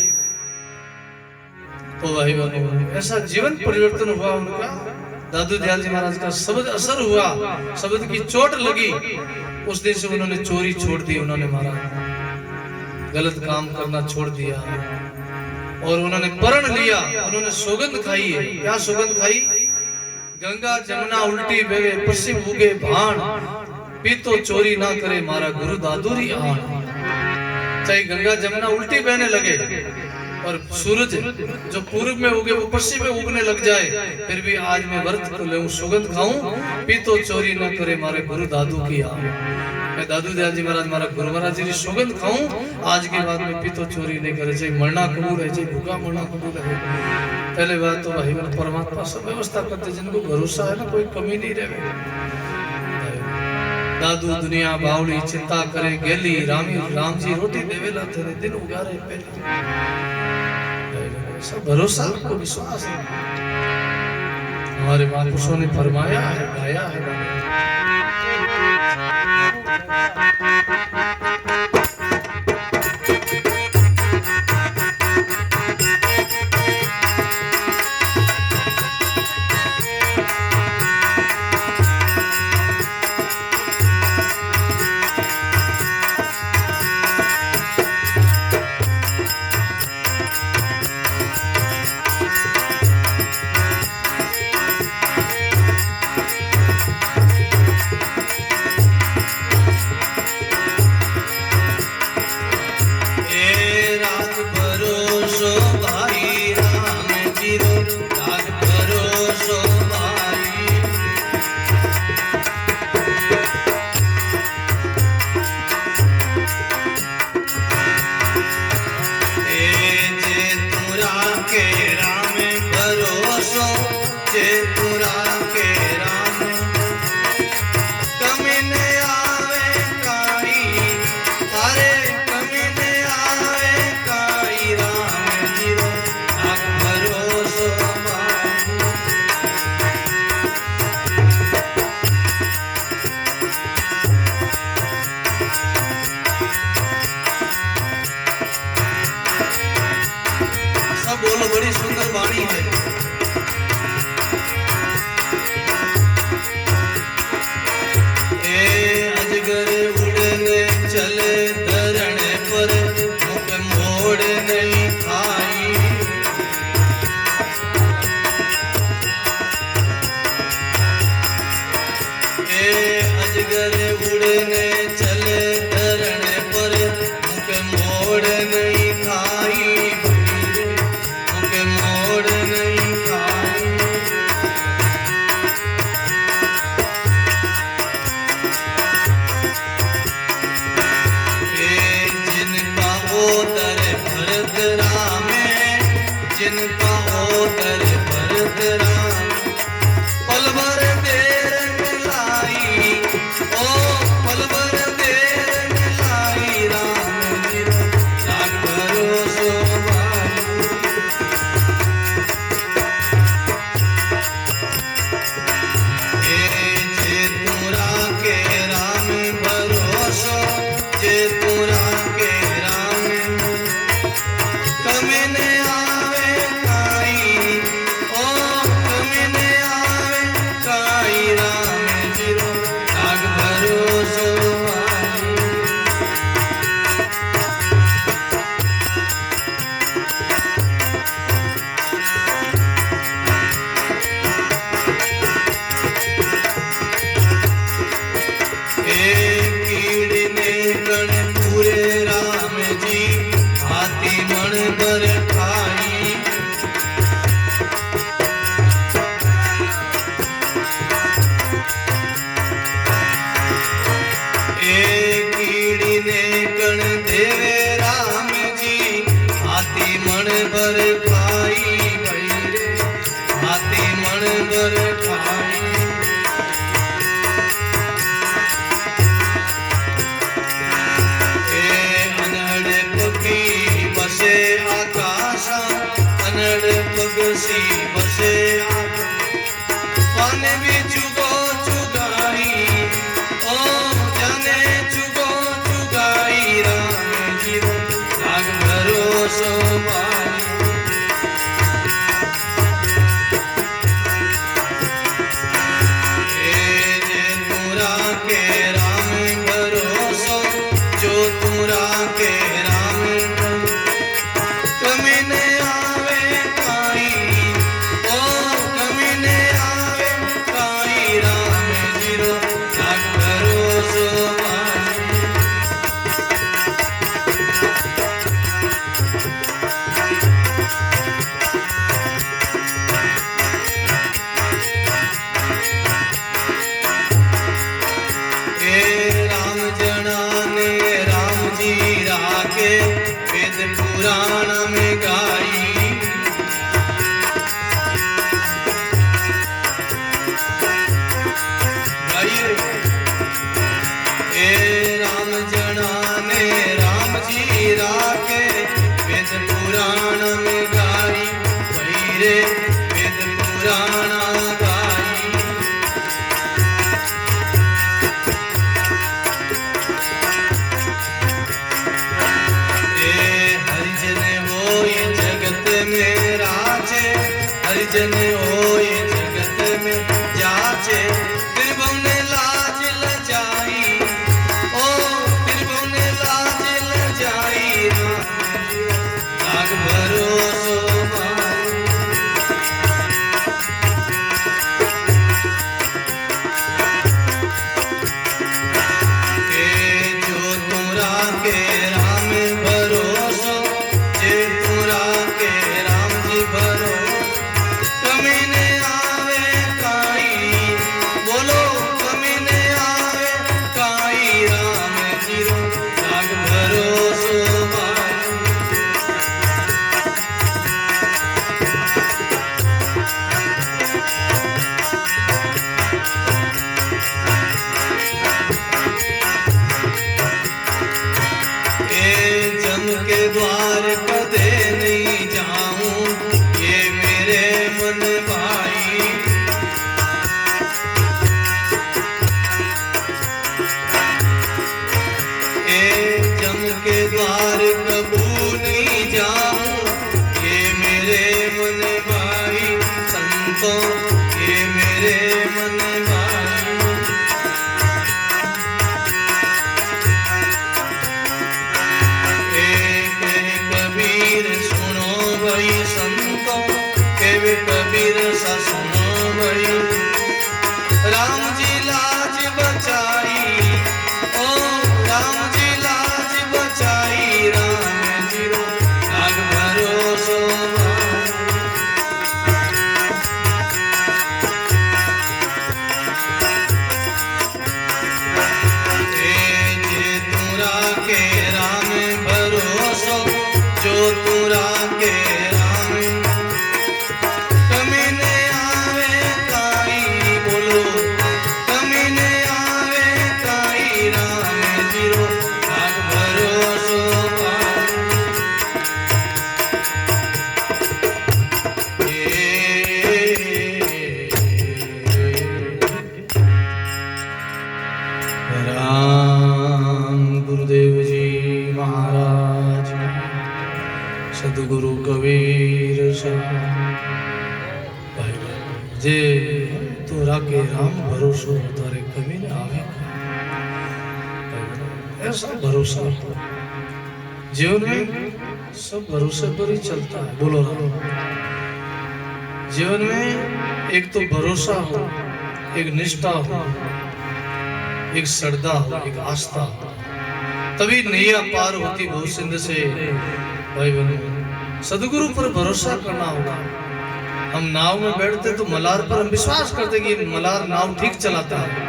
तो भाई बनो ऐसा जीवन परिवर्तन हुआ उनका। दादू दयाल जी महाराज का शब्द असर हुआ, शब्द की चोट लगी, उस दिन से उन्होंने चोरी छोड़ दी, उन्होंने मारा, गलत काम करना छोड़ दिया, और उन्होंने प्रण लिया, उन्होंने सौगंध खाई है। क्या सौगंध खाई? गंगा जमुना उल्टी बेवे पश्चिम उगे भाण, पीतो चोरी ना करे मारा गुरु दादूरी आन। चाहे गंगा जमुना उल्टी बहने लगे और सूरज जो पूर्व में उगे वो पश्चिम में उगने लग जाए, फिर भी आज मैं व्रत को ले सुगंध खाऊं, पीतो चोरी न करे मारे गुरु दादू की आन। मैं दादू दयाल जी महाराज मारा गुरु महाराज जी की सुगंध खाऊं, आज के बाद में पीतो चोरी नहीं करे, चाहे मरना कबूल है चाहे भूखा मरना कबूल है। पहले बात तो भाई परमात्मा सब व्यवस्था करते, जिनको भरोसा है ना कोई कमी नहीं रहे। दादू दुनिया बावड़ी चिंता करे गेली, रामी राम जी रोटी देवेला तेरे दिन उगारे पहले। सब भरोसा को विश्वास है, हमारे महापुरुषों ने फरमाया है, गाया है। बोलो बड़ी सुंदर वाणी है। ए अजगर उड़ने चले धरण पर, मुख मोड़ नहीं खाई। ए अजगर उड़ने चले धरण पर, मुख मोड़ नहीं खाई। जिनका ओदर भरत राम, पल भर देर न लाई, ओ पल भर देर न लाई। राम जी राम भरोसो भाई, जे तुरा के राम भरोसो, जे तुरा के राम कमिने भर खाई भैरे, हाथी मन भर खाई। अनड़ पक्षी बसे आकाश, अनड़ पक्षी बसे पान भी चुगो चुगाई, ओ जाने चुगो चुगाई। राम जी राग भरोसो मेरे मन भाई कबीर सुनो भाई संतो के वे कबीर सा सुनो भाई राम जी लाज बचाई ओ राम जी लाज बचाई राम जी रो नाग भरोसो के राम भरोसो जो तुरा के राम कमी ने आवे काई बोलो कमी ने आवे काई राम जीरो नाग भरोसो गुरुदेव जी महाराज सदगुरु कबीर जे तोरा के राम भरोसो तारे कभी न आवे ऐसा भरोसा जीवन में सब भरोसे पर ही चलता है बोलो राम जीवन में एक तो भरोसा हो एक निष्ठा हो एक श्रद्धा हो एक आस्था हो तभी नैया पार होती बहुत सिंध से भाई बहनों सदगुरु पर भरोसा करना होगा हम नाव में बैठते तो मलार पर हम विश्वास करते कि मलार नाव ठीक चलाता है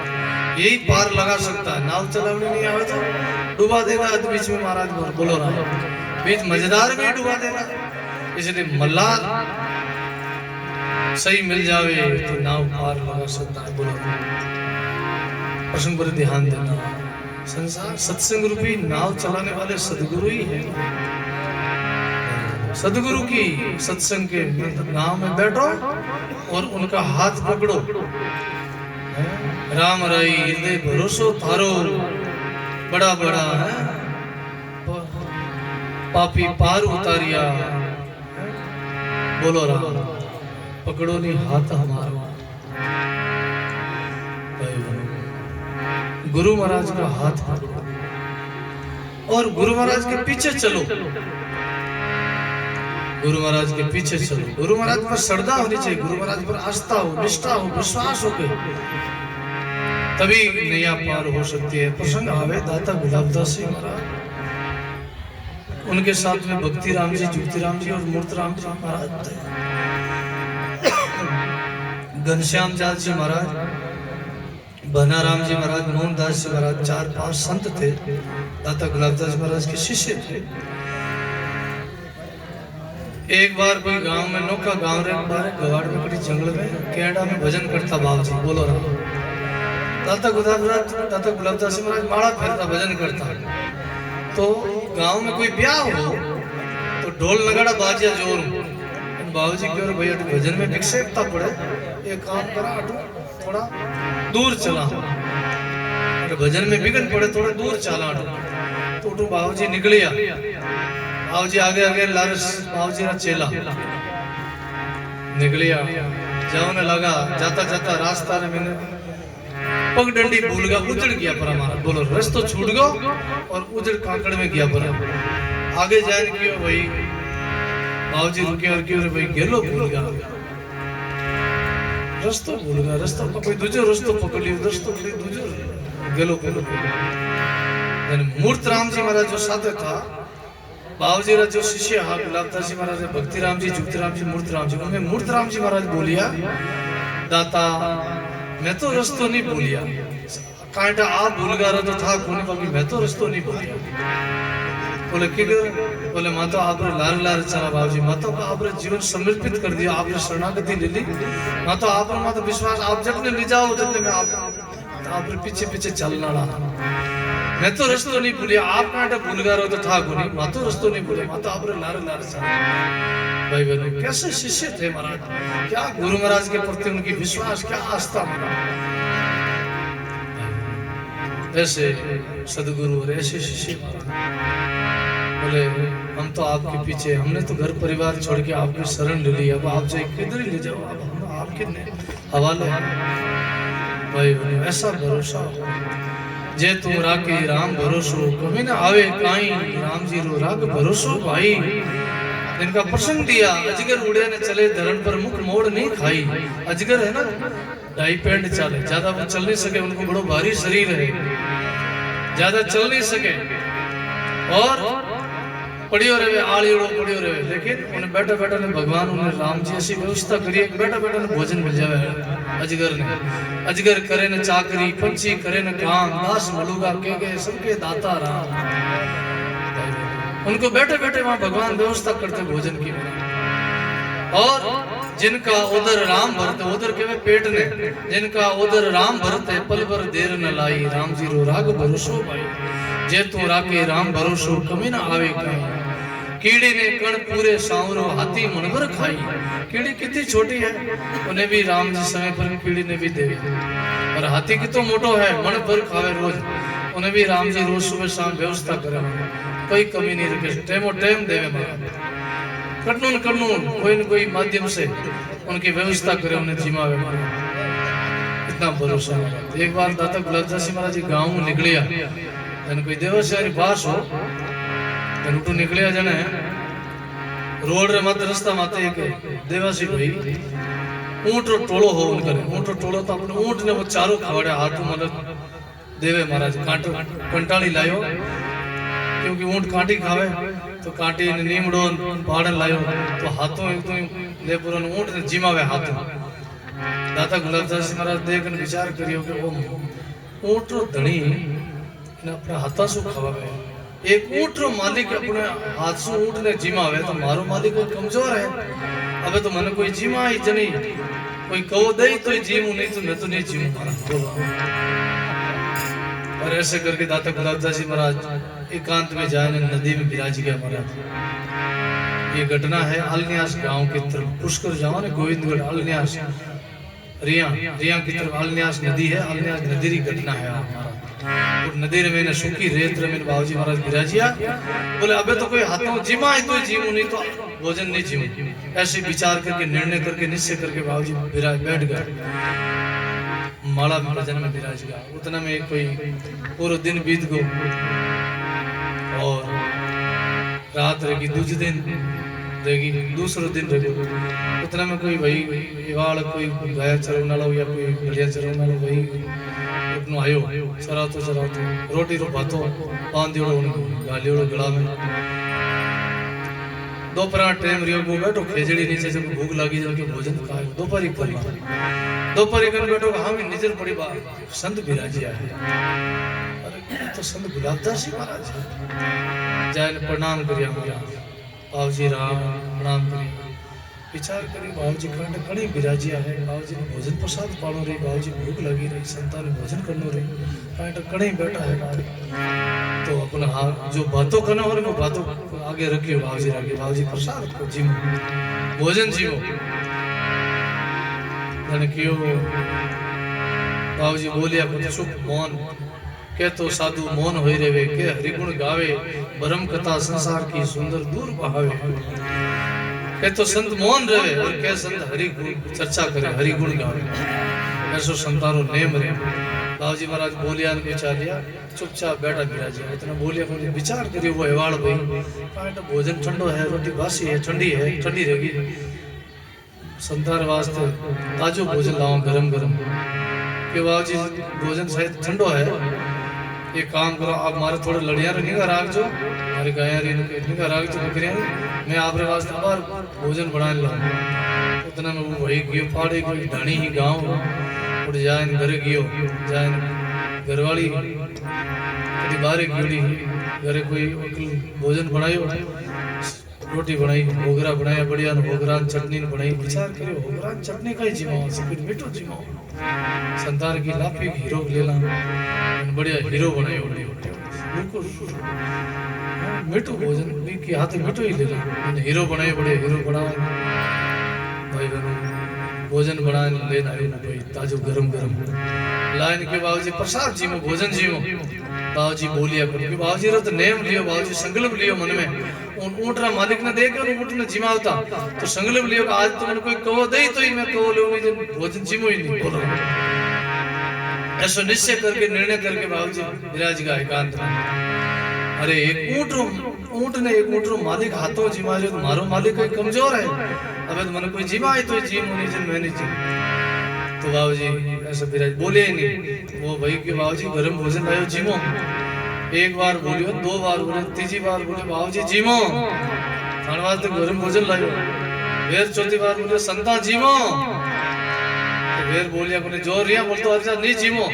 यही पार लगा सकता है नाव चलाने नहीं आवे तो डुबा देगा बीच में महाराज बोलो रहा बीच मजेदार में डुबा देगा इसलिए मलार सही मिल जावे तो नाव पार लगा सकता है बोलो प्रसंग पर ध्यान देना संसार सत्संग रूपी नाव चलाने वाले सदगुरु ही है सदगुरु की सत्संग के नाव में बैठो और उनका हाथ पकड़ो राम राई हृदय भरोसो थारो बड़ा बड़ा है पापी पार उतारिया बोलो राम पकड़ो नहीं हाथ हमारा गुरु महाराज का हाथ और गुरु महाराज के पीछे चलो गुरु महाराज के पीछे चलो गुरु महाराज पर श्रद्धा होनी चाहिए गुरु महाराज पर आस्था हो निष्ठा हो विश्वास हो के तभी नैया पार हो सकती है प्रसंग आवे दाता गुलाबदास जी महाराज उनके साथ में भक्ति राम जी जुक्ति राम जी और मूर्त राम जी महाराज थे घनश्याम जाल जी महाराज बना राम जी महाराज मोहनदास जी महाराज 4-5 संत थे दाता गुलाबदास महाराज के शिष्य थे एक बार कोई गांव में नौका गांव रे बारे गवाड़ में कड़ी जंगल में केड़ा में भजन करता बाबा जी बोलो राम दाता गुलाबदास महाराज माड़ा फेरता भजन करता तो गांव में कोई ब्याह हो तो ढोल नगाड़ा बाजिया जोर बाबू जी की भैया भजन में विक्षेपता पड़े एक काम करा थोड़ा दूर चला भजन में बिगड़ पड़े थोड़ा दूर चला तो उठू बाबू जी निकलिया बाबू जी आगे आगे लारस बाबू जी चेला निकलिया जाने लगा जाता जाता रास्ता ने मैंने पग डंडी भूल गया उजड़ गया पर हमारा बोलो रस्तो छूट गयो और उजड़ काकड़ में गया पर आगे जाने क्यों भाई बाबू जी रुके और क्यों भाई गेलो भूल गया रस्तो भूल गया रस्तो कोई दूसरो रस्तो पकड़ लियो रस्तो कोई दूसरो गेलो गेलो मूर्त राम जी महाराज जो साथ था बाबूजी रा जो शिष्य हा गुलाबदास जी महाराज भक्ति राम जी जुक्ति राम जी मूर्त राम जी उनमें मूर्त राम जी महाराज बोलिया दाता मैं तो रस्तो नहीं बोलिया कांटा आप भूल गया तो था कोने बाकी मैं तो रस्तो नहीं बोलिया बोले कि बोले माता आपने लाल लाल चला बाबूजी माता को आपने जीवन समर्पित कर दिया आपने शरणागति ले ली माता आपने माता विश्वास आप जब ले जाओ जब मैं आपने पीछे पीछे चलना रहा मैं तो रस्तो नहीं भूलिया आप कांटा भूल गया तो था कोनी माता रस्तो नहीं भूलिया माता आपने लाल लाल चला भाई बहनों कैसे शिष्य थे महाराज क्या गुरु महाराज के प्रति उनकी विश्वास क्या आस्था ऐसे सदगुरु और ऐसे शिष्य बोले हम तो आपके पीछे हमने तो घर परिवार छोड़ के आपकी शरण ले ली अब आप जाए किधर ही ले जाओ अब हम आपके हवाले भाई ऐसा भरोसा जे तू राखे राम भरोसो कभी ना आवे काई राम जी रो राग भरोसो भाई इनका प्रसंग दिया अजगर उड़े ने चले धरण पर मुख मोड़ नहीं खाई अजगर है ना ढाई पैंट चले ज्यादा वो चल नहीं सके उनको बड़ो भारी शरीर है ज्यादा चल नहीं सके और पड़ियो रहे आलियोड़ो पड़ियो रहे लेकिन उन्हें बैठा बैठा ने भगवान उन्हें राम जी ऐसी व्यवस्था करी कि बैठा बैठा ने भोजन मिल जावे अजगर करे न चाकरी पंछी करे न काम दास मलुगा के गए सबके दाता राम उनको बैठे बैठे वहां भगवान व्यवस्था करते भोजन की और जिनका उधर राम भरते उधर के पेट ने जिनका उधर राम भरते पल भर देर न लाई राम जी रो राग भरोसो भाई जे तू राखे राम भरोसो कभी ना आवे कहीं कीड़ी ने कण पूरे सांवरो हाथी मनभर खाई कीड़ी कितनी छोटी है उन्हें भी राम जी समय पर कीड़ी ने भी दे और हाथी कितो मोटो है मन भर खावे रोज उन्हें भी राम जी रोज सुबह शाम व्यवस्था करे कोई कमी नहीं रखे टाइमो टाइम देवे कानून कोई न कोई माध्यम से उनकी व्यवस्था करे उन्हें जिमावे इतना भरोसा एक बार दाता गुलाबदास महाराज जी गांव में निकलिया जन कोई देवस्यारी पास हो जन उठू निकलिया जने रोड रे मत रास्ता माते एक देवासी भाई ऊंट रो टोलो हो उनकर ऊंट रो टोलो तो अपने ऊंट ने वो चारों खावड़े हाथ मतलब देवे महाराज कांटो कंटाली लायो क्योंकि ऊंट कांटी खावे तो कांटी ने नीमड़ो पाड़न लायो तो हाथों एकदम ले पुरन ऊंट ने जिमावे हाथों दाता गुलाबदास महाराज देखन विचार करियो कि वो ऊंट रो धणी ने अपने हाथा सु खवावे एक ऊंट रो मालिक अपने हाथ से ऊंट ने जिमावे तो मारो मालिक कमजोर है अबे तो मन कोई जिमा ही जनी कोई कहो दे तो जीमू नहीं तो मैं तो नहीं जीमू मारा और ऐसे करके दाता गुलाबदास जी महाराज एकांत में जाए नदी में विराज गया महाराज ये घटना है अलन्यास गांव की तरफ पुष्कर जाओ ने गोविंदगढ़ अलन्यास रिया की तरफ अलन्यास नदी है अलन्यास नदी की घटना है और नदी रे मैंने सूखी रेत रे मैंने बाबूजी महाराज विराजिया बोले अबे तो कोई हाथों जिमा है तो जीवू नहीं तो भोजन नहीं जीवू ऐसे विचार करके निर्णय करके निश्चय करके बाबूजी विराज बैठ गए माला में जन्म विराज गया उतना में कोई पूरा दिन बीत गो और रात रहेगी दूसरे दिन रहेगी दूसरे दिन रहेगी उतना में कोई भाई इवाल कोई गाया चरवने वाला या कोई बढ़िया चरवने वाला भाई अपनो आयो चरातो रोटी रो भातो बांधियोड़ो गालियोड़ो गला में दोपहर टाइम रियो वो बैठो खेजड़ी नीचे जब भूख लगी जब भोजन खाए दोपहर कर बैठो हम निजर पड़ी बात संत विराजिया है अरे तो संत गुलाबदास जी महाराज जाए प्रणाम करिया हमारा बाबूजी राम प्रणाम करिया विचार करी बाबूजी कहने कड़ी विराजिया है बाबूजी ने भोजन प्रसाद पालो रही बाबूजी भूख लगी रही संतान ने भोजन करनो रही कहने कड़ी बैठा है तो अपना हाथ जो बातों करना हो वो बातों आगे रखियो बाबूजी प्रसाद को जीमो भोजन जीमो मैंने क्यों बाबूजी बोलिया कुछ चुप मौन के तो साधु मौन होई रेवे के हरिगुण गावे ब्रह्म कथा संसार की सुंदर दूर बहावे के तो संत मौन रहे और के संत हरि चर्चा करे हरि गुण गावे ऐसो संतारो नेम रे बाबूजी महाराज बोलिया ने बिचा लिया चुपचाप बैठा विराज इतना बोलिया को विचार करियो वो हेवाड़ भाई काट भोजन ठंडो है रोटी बासी है ठंडी रहेगी संतार वास्ते ताजो भोजन लाओ गरम के बाबूजी भोजन शायद ठंडो है एक काम करो आप मारे थोड़े लड़िया निगा राख जो मारे गाया निगा राख जो बकरिया मैं आप रे वास्ते बार भोजन बना ला उतना में वो वही गियो फाड़े कोई ढाणी ही गांव उड़ जाए घर गियो जाए घरवाली कभी बारे गियोड़ी घरे कोई भोजन बनायो रोटी बनाई भोगरा बनाया बढ़िया भोगरा चटनी बनाई विचार करियो भोगरा चटनी का जिमाओ से कुछ मीठो जिमाओ संतान की लाफी हीरो लेला बढ़िया हीरो बनायो बिल्कुल मीठो भोजन की हाथ मीठो ही लेला हीरो बनाए बढ़िया हीरो बनाओ भाई भोजन बना लेना भाई ताजो गरम लाइन के बाबूजी प्रसाद जी में भोजन जी में बाबूजी बोलिया क्योंकि बाबूजी रो तो नेम लियो बाबूजी संकल्प लियो मन में उन ऊँट रा मालिक ने देख के ऊँट ने जिमावता तो संगले लियो आज तो मैंने कोई कहो दे तो ही मैं कहो ले भोजन जिमो ही नहीं बोलो ऐसा निश्चय करके निर्णय करके बाबूजी विराज गया एकांत में। अरे एक ऊँट ने एक ऊँट रो मालिक हाथों जिमा जो मारो मालिक कोई कमजोर है अबे तो मैंने कोई जिमाए तो जिम नहीं जिम मैं नहीं जिम तो बाबूजी ऐसा विराज बोले नहीं वो भाई के बाबूजी गरम भोजन लायो जिमो एक बार बोलियो दो बार बोले तीसरी बार बोले बाबूजी जिमो थाने वास्ते गरम भोजन लायो फिर चौथी बार बोले संता जिमो फिर बोलिया कोने जोर रिया बोल तो अच्छा नहीं जिमो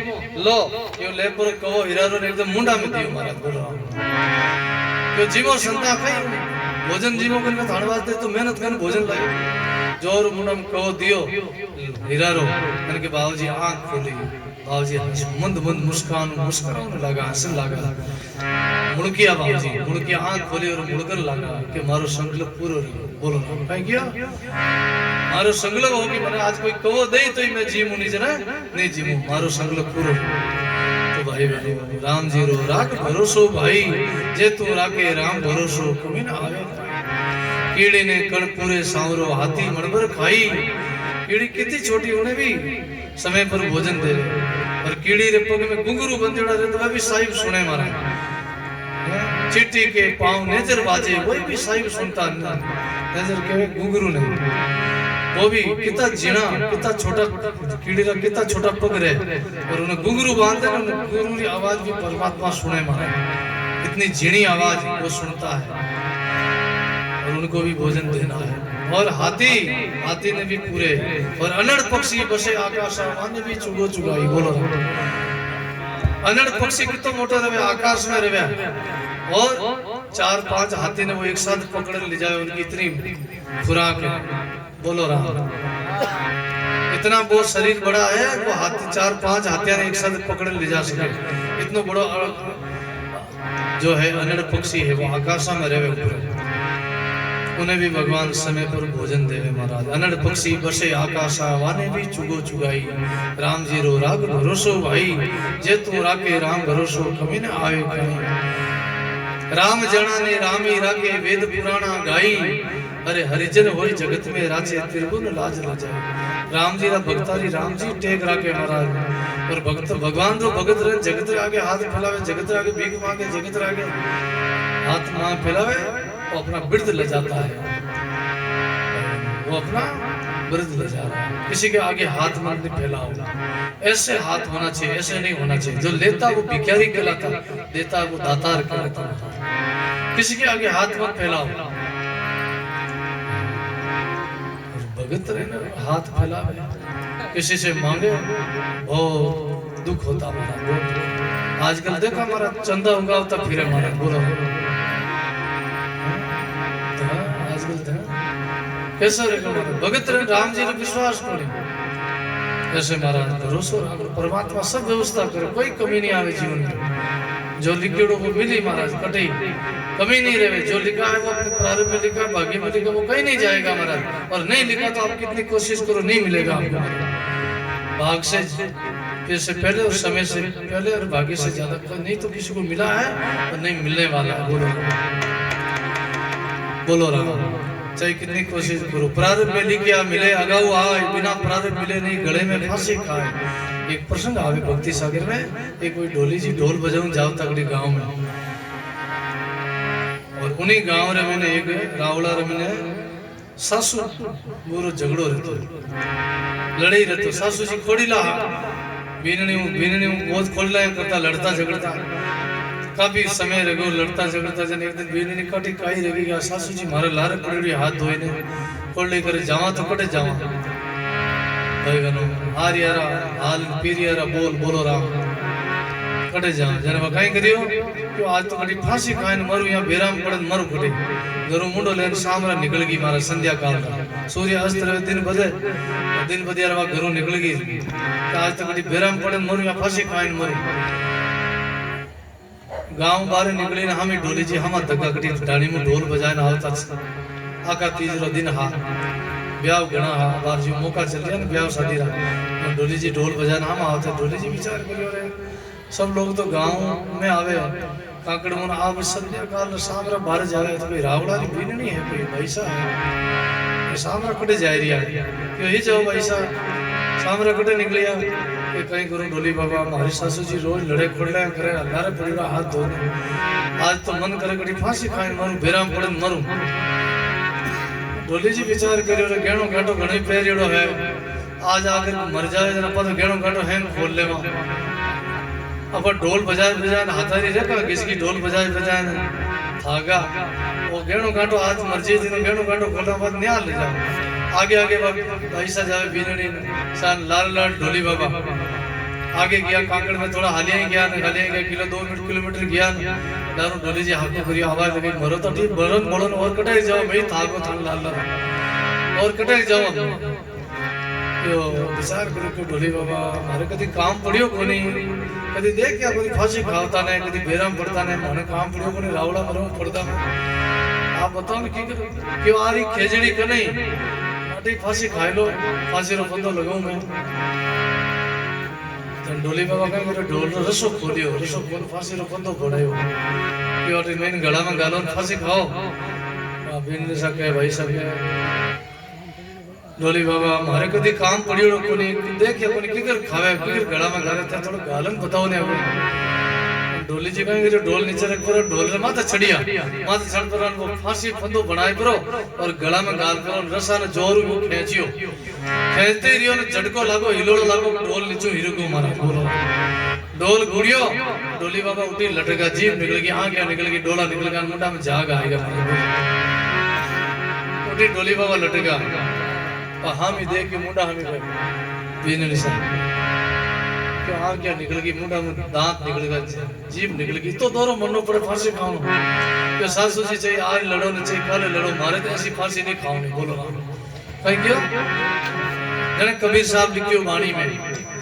लो यो ले पर कहो हीरारो ने एकदम मुंडा में दियो महाराज बोलो क्यों जिमो संता खाई भोजन जिमो करने थाने वास्ते तो मेहनत करने भोजन लायो जोर मुंडा में कहो दियो हीरारो मैंने के बाबूजी आंख खोली बाबूजी मंद मंद मुस्कुराने लगा हंसने लगा मुड़किया बाबूजी मुड़किया आंख खोली और मुड़कर लगा कि मारो संकल्प पूरो बोलो कहीं किया मारो संकल्प हो कि मैंने आज कोई कहो दे तो ही मैं जीमू नहीं जना नहीं जीमू मारो संकल्प पूरो तो भाई राम जी रो राख भरोसो भाई जे तू राखे राम भरोसो कभी ना आवे कीड़े ने कण पूरे सांवरो हाथी मणबर खाई कीड़ी कितनी छोटी होने भी समय पर भोजन दे और कीड़ी रे पग में घुंघरू बंधेड़ा रहता भी साहिब सुने मारा चिट्टी के पांव नेजर बाजे वही भी साहिब सुनता नजर के घुंघरू ने वो भी कितना जीना कितना छोटा कीड़ी का कितना छोटा पग रहे और उन्हें घुंघरू बांधे घुंघरू की आवाज भी परमात्मा सुने मारा इतनी झीणी आवाज वो सुनता है और उनको भी भोजन देना है और हाथी ने भी पूरे और अनड़ पक्षी बसे आकाश ने भी चुगो चुगाई बोलो अनड़ पक्षी कितना मोटा रहे आकाश में रहे और 4-5 हाथी ने वो एक साथ पकड़ ले जाए उनकी इतनी खुराक है बोलो राम इतना वो शरीर बड़ा है वो हाथी 4-5 हाथिया ने एक साथ पकड़ ले जा सके इतना बड़ा जो है अनड़ पक्षी है वो आकाश में रहे उन्हें भी भगवान समय पर भोजन देवे महाराज अनड़ पक्षी बसे आकाशा वाने भी चुगो चुगाई राम जी रो राग भरोसो भाई जे तू राखे राम भरोसो कभी न आवे कहीं राम जना ने रामी राखे वेद पुराणा गाई अरे हरिजन होई जगत में राजे त्रिभुवन लाज न जाए राम जी रा भक्तारी राम जी टेक राखे महाराज और भक्त भगवान जो भगत रहे जगत रे आगे हाथ फैलावे जगत रे आगे भीख मांगे जगत रे आगे हाथ मां फैलावे वो अपना बिरद ले जाता है वो अपना बिरद ले जा रहा है किसी के आगे हाथ मत फैलाओ ऐसे हाथ होना चाहिए ऐसे नहीं होना चाहिए जो लेता वो भिखारी कहलाता देता वो दातार कहलाता किसी के आगे हाथ मत फैलाओ भगत रहना हाथ फैलावे किसी से मांगे बहुत दुख होता हमारा आजकल देखा हमारा चंदा उगावता फिर हमारा बोलो कैसा भगत राम जी ने विश्वास करे ऐसे महाराज भरोसो परमात्मा सब व्यवस्था करे कोई कमी नहीं आवे जीवन में जो लिखेड़ो वो मिली महाराज कटे कमी नहीं रहे जो लिखा है वो अपने प्रारंभ में लिखा भाग्य में लिखा वो कहीं नहीं जाएगा महाराज और नहीं लिखा तो आप कितनी कोशिश करो नहीं मिलेगा आपको भाग से पहले और समय से पहले और भाग्य से ज्यादा नहीं तो किसी को मिला है और नहीं मिलने वाला है बोलो राम चाहे कितनी कोशिश करो प्रारंभ में लिखा मिले अगाऊ आए बिना प्रारंभ मिले नहीं गले में फांसी खाए एक प्रसंग आवे भक्ति सागर में एक कोई ढोली जी ढोल बजाऊं जाओ तगड़ी गांव में और उन्हीं गांव रे मैंने एक रावला रे मैंने सासू बुरो झगड़ो रहतो लड़ाई रहतो सासू जी खोड़ीला बीननी बहुत खोड़ीला करता लड़ता झगड़ता काफी समय रहो लड़ता झगड़ता जन एक दिन बीने ने काटी काई रही गया सासू जी मारे लारे पड़ी हाथ धोए ने खोल लेकर जावा तो कटे जावा भाई गनो हार यारा हाल पीर यारा बोलो राम कटे जावा जने वकाई करियो कि आज तो कटी फांसी खाए ने मरू यहां बेराम पड़े मरू कटे घरो मुंडो लेन सामरा निकल गई मारा संध्या काल का सूर्य अस्त रहे दिन बदे यार वा घरो निकल गई आज तो कटी बेराम पड़े मरू यहां फांसी खाए ने मरू गांव बारे निकले ना हमें ढोली जी हम धक्का कटी डाणी में ढोल बजाए ना आवता आका तीसरा दिन हा ब्याह गणा हा बार जो मौका चल गया ना ब्याह शादी रहा ढोली जी ढोल बजाए ना हम आवते ढोली जी विचार करियो रे सब लोग तो गांव में आवे काकड़ मन आप संध्या काल सामरा बाहर जावे तो कोई रावड़ा री बीन नहीं है कोई पैसा है सामरा कटे जा रही है क्यों ही जाओ पैसा सामरा कटे निकलिया कि कहीं करूं ढोली बाबा हमारी सासू जी रोज लड़े खोड़े करे अल्लाह रे पड़ेगा हाथ धोने आज तो मन करे कड़ी फांसी खाए मरूं बेराम पड़े मरूं ढोली जी विचार करियो रे गेणो घाटो घणी पेरियोड़ो है आज आकर मर जाए जना पता गेणो घाटो हैंग खोल लेवा अब ढोल बजाए बजाए हाथारी रखा किसकी ढोल बजाए बजाए थागा वो गेणो घाटो आज मर्जी दिन गेणो घाटो खोलना बाद न्याल ले जाओ आगे आगे पैसा जावे बीनड़ी सान लाल लाल ढोली बाबा आगे गया काकड़ में थोड़ा हालिया गया किलो 2 किलोमीटर गया दारू ढोली जी हाथ करियो आवाज लगी मरो तो ठीक बरन बोलन और कटाई जाओ भाई थागो थाग लाल लाल और कटाई जाओ यो विचार करो कि ढोली बाबा मारे कदी काम पड़ियो कोनी कदी देख क्या कदी फांसी खावता नहीं कदी बेराम पड़ता नहीं माने काम पड़ियो कोनी रावड़ा मरो पड़ता आप बताओ की करो क्यों आ रही खेजड़ी के नहीं अटी फांसी खाई लो फांसी रो बंदो लगाऊं मैं तन ढोली बाबा का मेरे ढोल रो रसो खोल फांसी रो बंदो फोड़ायो क्यों अटी मैंने गला में गालो फांसी खाओ बिन ने सके भाई सके ढोली बाबा हमारे कदी काम पड़ियो कोनी देख कोनी किधर खावे किधर गला में गाले थे थोड़ा गालन बताओ ने ढोली जी कहेंगे ढोल नीचे रख पर ढोल रे माथा चढ़िया माथा चढ़ पर वो फांसी फंदो बनाए करो और गला में गाल करो रसा ने जोर को खींचियो खींचते रियो ने झटको लागो हिलोड़ो लागो ढोल नीचे हिरो को मारा बोलो ढोल गुड़ियो ढोली बाबा उठी लटका जीभ निकल गई आंख निकल गई डोला निकल गया मुंडा में जाग आएगा उठी ढोली बाबा लटका हामी देख के मुंडा हमी बीन निशान क्यों हाँ क्या निकल गई मुंडा में दांत निकल गया जीभ निकल गई तो दोनों मनो पड़े फांसी खाओ क्यों सासू जी चाहिए आज लड़ो न चाहिए कल लड़ो मारे तो ऐसी फांसी नहीं खाओ नहीं बोलो कहीं क्यों जने कबीर साहब लिखियो वाणी में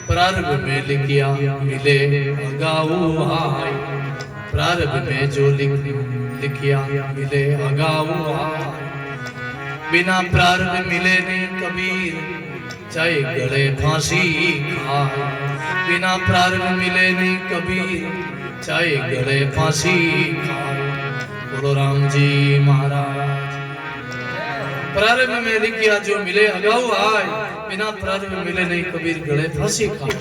प्रारब्ध में लिखिया मिले अगाऊ हाय प्रारब्ध में जो लिखिया मिले अगाऊ हाय बिना प्रारब्ध मिले नहीं कबीर चाहे गले फांसी खाए बिना प्रारब्ध मिले नहीं कबीर चाहे गले फांसी खाए बोलो राम जी महाराज प्रारब्ध में लिखिया जो मिले अगाऊ आए बिना प्रारब्ध मिले नहीं कबीर गले फांसी खाए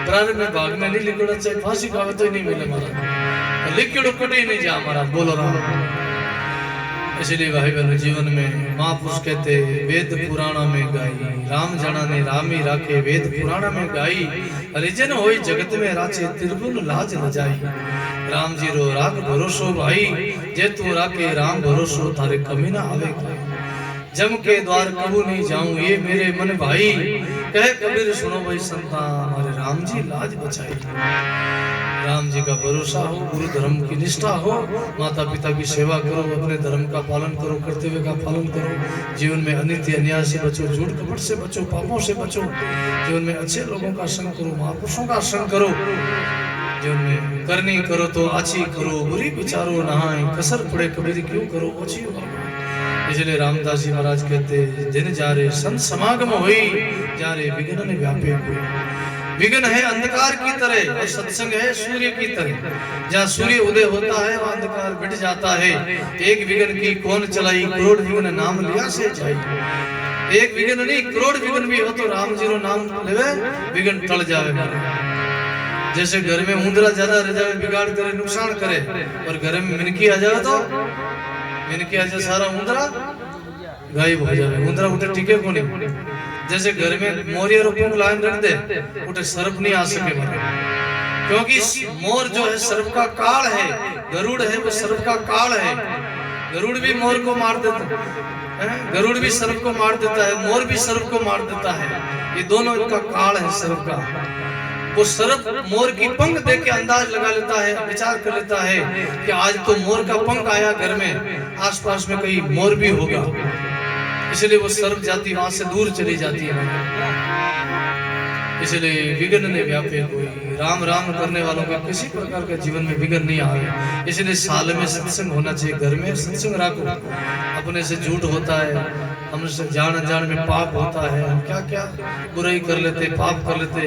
प्रारब्ध में भाग में नहीं लिखो चाहे फांसी खावे तो ही नहीं मिले महाराज लिखो कटे ही नहीं जा महाराज बोलो राम इसलिए भाई बहनों जीवन में महापुरुष कहते वेद पुराणों में गाई राम जना ने रामी राखे वेद पुराण में गाई हरिजन होई जगत में राचे त्रिभुवन लाज न जाई राम जी रो राग भरोसो भाई जे तू राखे राम भरोसो थारे कमी ना आवे जम के द्वार कबू नहीं जाऊं ये मेरे मन भाई कहे कबीर सुनो भाई संता हमारे राम जी लाज बचाई राम जी का भरोसा हो गुरु धर्म की निष्ठा हो माता पिता की सेवा करो अपने धर्म का पालन करो कर्तव्य का पालन करो जीवन में अनित्य अन्याय से बचो झूठ कपट से बचो पापों से बचो जीवन में अच्छे लोगों का संग करो महापुरुषों का संग करो जीवन में करनी करो तो अच्छी करो बुरी विचारो नहाए कसर पड़े कबीर क्यों करो अच्छी इसलिए रामदास जी महाराज कहते दिन जा रहे संत समागम हुई जा रहे विघ्न ने व्यापे हुए विघ्न है अंधकार की तरह और सत्संग है सूर्य की तरह जहाँ सूर्य उदय होता है वहाँ अंधकार मिट जाता है एक विघ्न की कौन चलाई करोड़ विघ्न नाम लिया से जाए एक विघ्न नहीं करोड़ विघ्न भी हो तो राम जी रो नाम लेवे विघ्न टल जावे जैसे घर में उंदरा ज्यादा रह जाए बिगाड़ करे नुकसान करे और घर में मिनकी आ जाए तो मिनकी आ जाए सारा उंदरा गायब हो जाए उंदरा उठे टिके को नहीं जैसे घर में मोरिया रूपों लाइन रख दे उठे सर्प नहीं आ सके क्योंकि मोर जो है सर्प का काल है गरुड़ है वो सर्प का काल है गरुड़ भी मोर को मार देता है गरुड़ भी सर्प को मार देता है मोर भी सर्प को मार देता है ये दोनों इनका काल है सर्प का वो सर्प मोर की पंख देख के अंदाज लगा लेता है विचार कर लेता है कि आज तो मोर का पंख आया घर में आसपास में कहीं मोर भी होगा इसलिए वो सर्प जाति वहां से दूर चली जाती है इसलिए विघ्न ने व्यापे हुए राम राम करने वालों का किसी प्रकार का जीवन में विघ्न नहीं आए इसलिए साल में सत्संग होना चाहिए घर में सत्संग रखो अपने से झूठ होता है हमसे जान अनजान में पाप होता है, हम क्या क्या बुराई कर लेते, पाप कर लेते।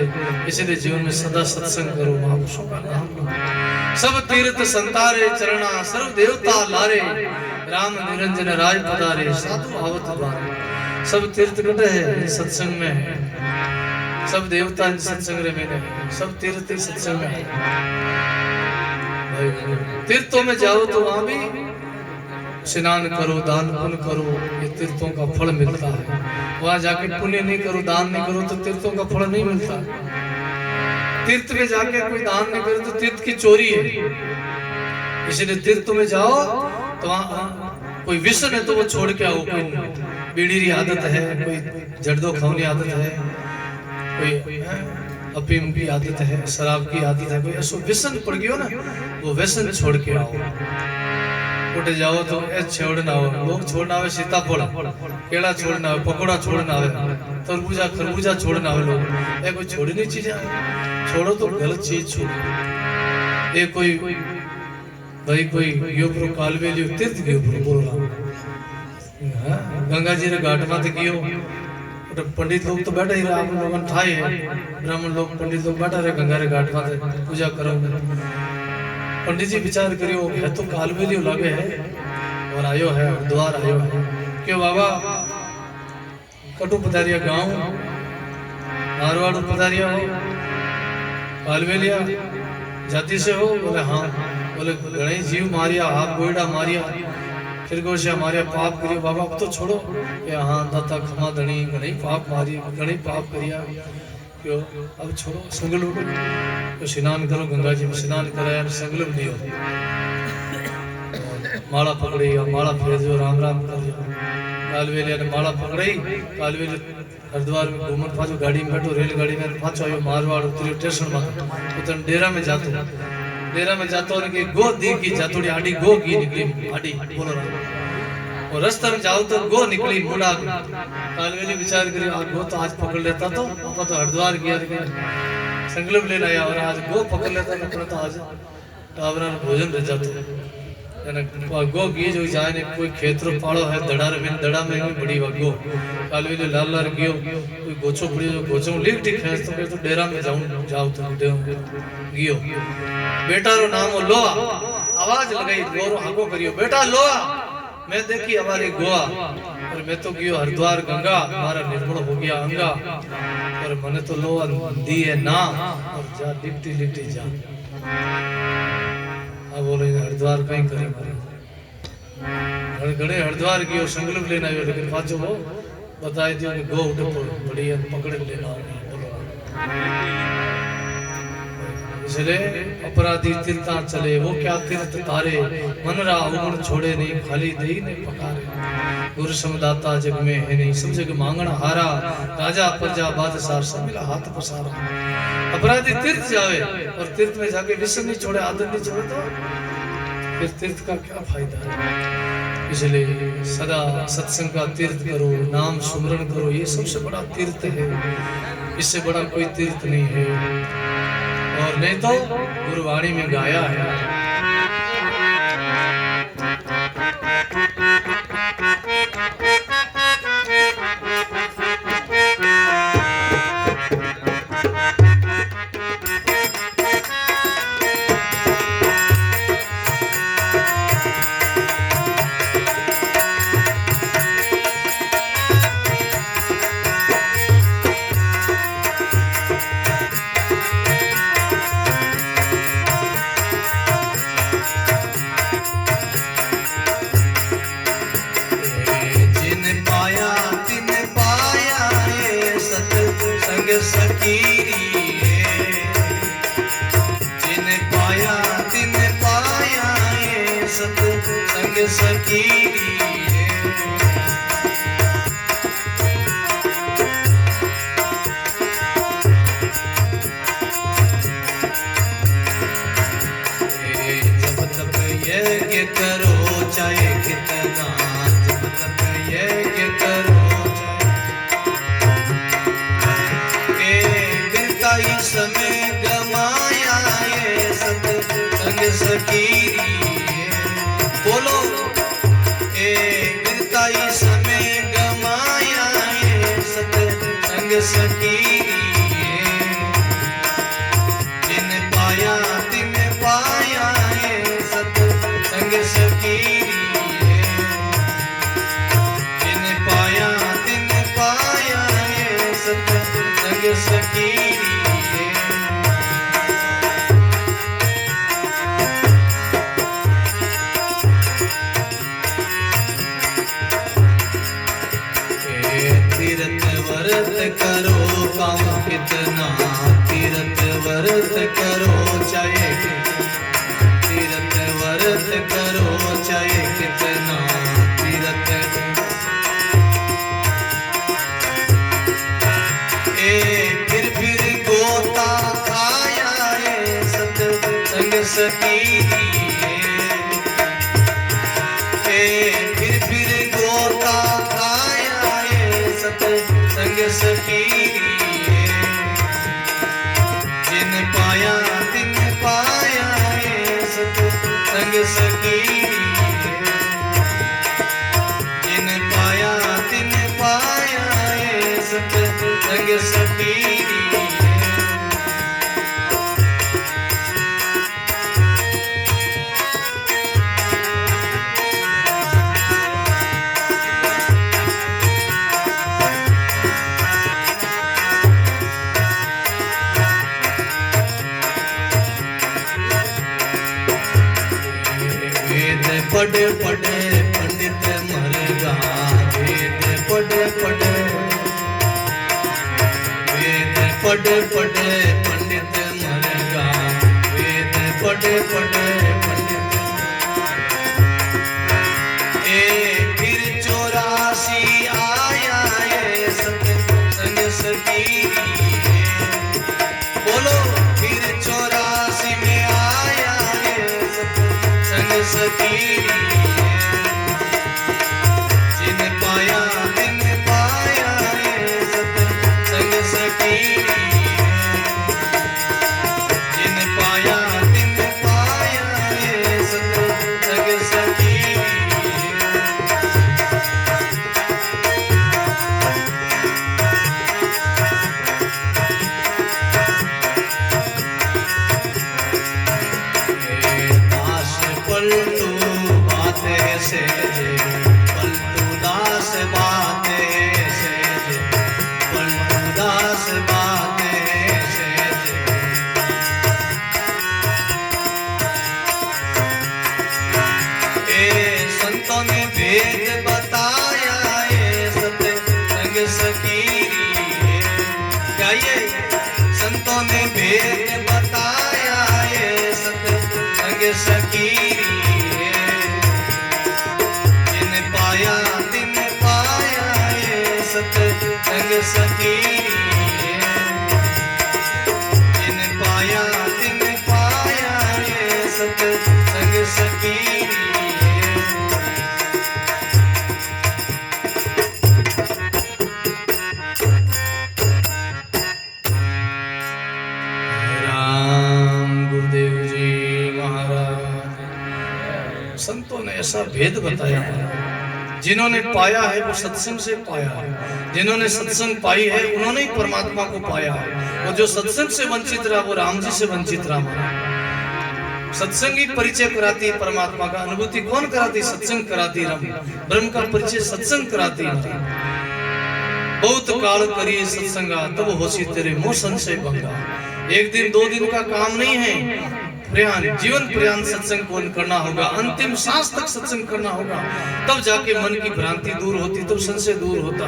इसलिए जीवन में सदा सत्संग करो, महापुरुषों का नाम लो। सब तीर्थ संतारे चरणा, सर्व देवता लारे, राम निरंजन राय पधारे, साधु आवत द्वारे। सब तीर्थ कटे है सत्संग में है, सब देवता सत्संग में है, सब तीर्थ सत्संग में है। तीर्थों में जाओ तो वहां भी स्नान करो, दान पुण्य करो, ये तीर्थों का फल मिलता है। वहां जाके पुण्य नहीं करो, दान नहीं करो तो तीर्थों का फल नहीं मिलता। तीर्थ में जाके कोई दान नहीं करे तो तीर्थ की चोरी है। इसलिए तीर्थों में जाओ तो वहां कोई व्यसन है तो वो छोड़ के आओ। कोई बीड़ी की आदत है, कोई जर्दो खाने की आदत है, कोई अफीम की आदत है, शराब की आदत है, कोई ऐसा व्यसन पड़ गयो ना, वो व्यसन छोड़ के आओ। उठे जाओ तो छोड़ना हो, लोग छोड़ना हो सीताफल, केला छोड़ना हो, पकौड़ा छोड़ना हो, तरबूजा खरबूजा छोड़ना हो। लोग ये कोई छोड़नी चीजें छोड़ो तो गलत चीज छोड़ो। ये कोई भाई कोई यो कालवेलियो तीर्थ गयो बोल रहा, गंगा जी रे घाट माथे गयो, पंडित लोग तो बैठे ही रहे, आप लोगों ठाए है, ब्राह्मण लोग पंडित लोग बैठा रहे गंगा रे घाट माथे पूजा करो। पंडित जी विचार करियो है तो कालवेलियो लागे है और आयो है द्वार आयो है, क्यों बाबा कटु पधारिया गांव मारवाड़ पधारिया हो, कालवेलिया जाति से हो? बोले हाँ। बोले गणेश जीव मारिया, आप गोइडा मारिया, फिर गोशिया मारिया, पाप करियो बाबा अब तो छोड़ो। या हाँ दाता क्षमा धनी, घणी पाप मारी, घणी पाप करिया, क्यों अब छोड़ो, संगल उठो तो स्नान करो, गंगा जी में स्नान कराया, संगल लियो, माला पकड़ी, माला फेर दो, राम राम कर दियो। कालवेलिया ने माला पकड़ी, कालवेलिया हरिद्वार में घूमन पाछो गाड़ी में बैठो, रेलगाड़ी में पाछो आयो मारवाड़ उतरियो स्टेशन में, उतन डेरा में जातो, डेरा में जातो ने कि गो दी की जातोड़ी आड़ी गो की निकली आड़ी बोलो रहा, और रास्ते में जाओ तो गो निकली मुड़ा। कालवेली विचार करी आज गो तो आज पकड़ लेता तो पापा तो हरिद्वार गया संकल्प लेना आया, और आज गो पकड़ लेता तो आज टावरा भोजन रह जातो। गो गी जो जाए ने कोई खेतरो पाड़ो है दड़ा में, दड़ा में बड़ी गो कालवेली लाल लाल गियो, कोई गोचो पड़ी जो गोचो लीक ठीक है तो डेरा में जाओ तो गियो। बेटा रो नाम हो लोआ, आवाज लगाई गोरो हाको करियो, बेटा लोआ। मैं देखी हमारी गोवा और मैं तो गियो हरिद्वार गंगा, हमारा निर्मल हो गया अंगा, और मने तो लोआ दी है ना, और जा लिपटी लिपटी जा। अब बोले हरिद्वार कहीं करे घड़े हरिद्वार की संकल्प लेना है, लेकिन पाचो वो बताए दियो कि गो उठो बड़ी पकड़ लेना इसलिए अपराधी तीर्था चले, वो क्या तीर्थ तारे, मन रा उमड़ छोड़े नहीं, खाली दही ने पकारे। गुरु समदाता जग में है नहीं, सब जग मांगण हारा, राजा प्रजा बादशाह सब मिला हाथ पसारा। अपराधी तीर्थ जावे और तीर्थ में जाके विषम नहीं छोड़े, आदत नहीं छोड़े तो फिर तीर्थ का क्या फायदा है। इसलिए सदा सत्संग का तीर्थ करो, नाम सुमरण करो, ये सबसे बड़ा तीर्थ है, इससे बड़ा कोई तीर्थ नहीं है। और नहीं तो गुरुवाणी में गाया है, बोलो ए बिरताई समय गमा सकी फिर गोता खाया सत्संग सकी जिन पाया तिन पाया सत्संग सकी जिन पाया तिन पाया सत्संग सकी पढ़े पढ़े पंडित मरगा वेद पढ़े पढ़े वेद पढ़े पढ़े पंडित मरगा वेद पढ़े पढ़े पंडित फिर 84 आया सत्संग सकी बोलो फिर 84 में आया सत्संग सकी जिन पाया तिन पाया सत्संग सकी जिन पाया तिन पाया सत्संग सकी पलटू बातें से पलटू दास बातें से पलटू दास बातें से संतों ने भेद बताया सत्संग सकी क्या ये संतों ने भेद बताया सत्संग सकी सत्संग सकी जिन पाया तिन पाया सत्संग सकी राम गुरुदेव जी महाराज संतों ने ऐसा भेद बताया जिन्होंने पाया है वो सत्संग से पाया है जिन्होंने सत्संग पाई है उन्होंने ही परमात्मा को पाया है और जो सत्संग से वंचित रहा वो राम जी से वंचित रहा सत्संग ही परिचय कराती है परमात्मा का अनुभूति कौन कराती सत्संग कराती ब्रह्म का परिचय सत्संग कराती बहुत काल करिए सत्संगा तब होशी तेरे मोह संशय भंगा एक दिन 2 दिन का काम नहीं है प्रयाण जीवन प्रयाण सत्संग को करना होगा अंतिम सांस तक सत्संग करना होगा तब जाके मन की भ्रांति दूर होती तब संशय दूर होता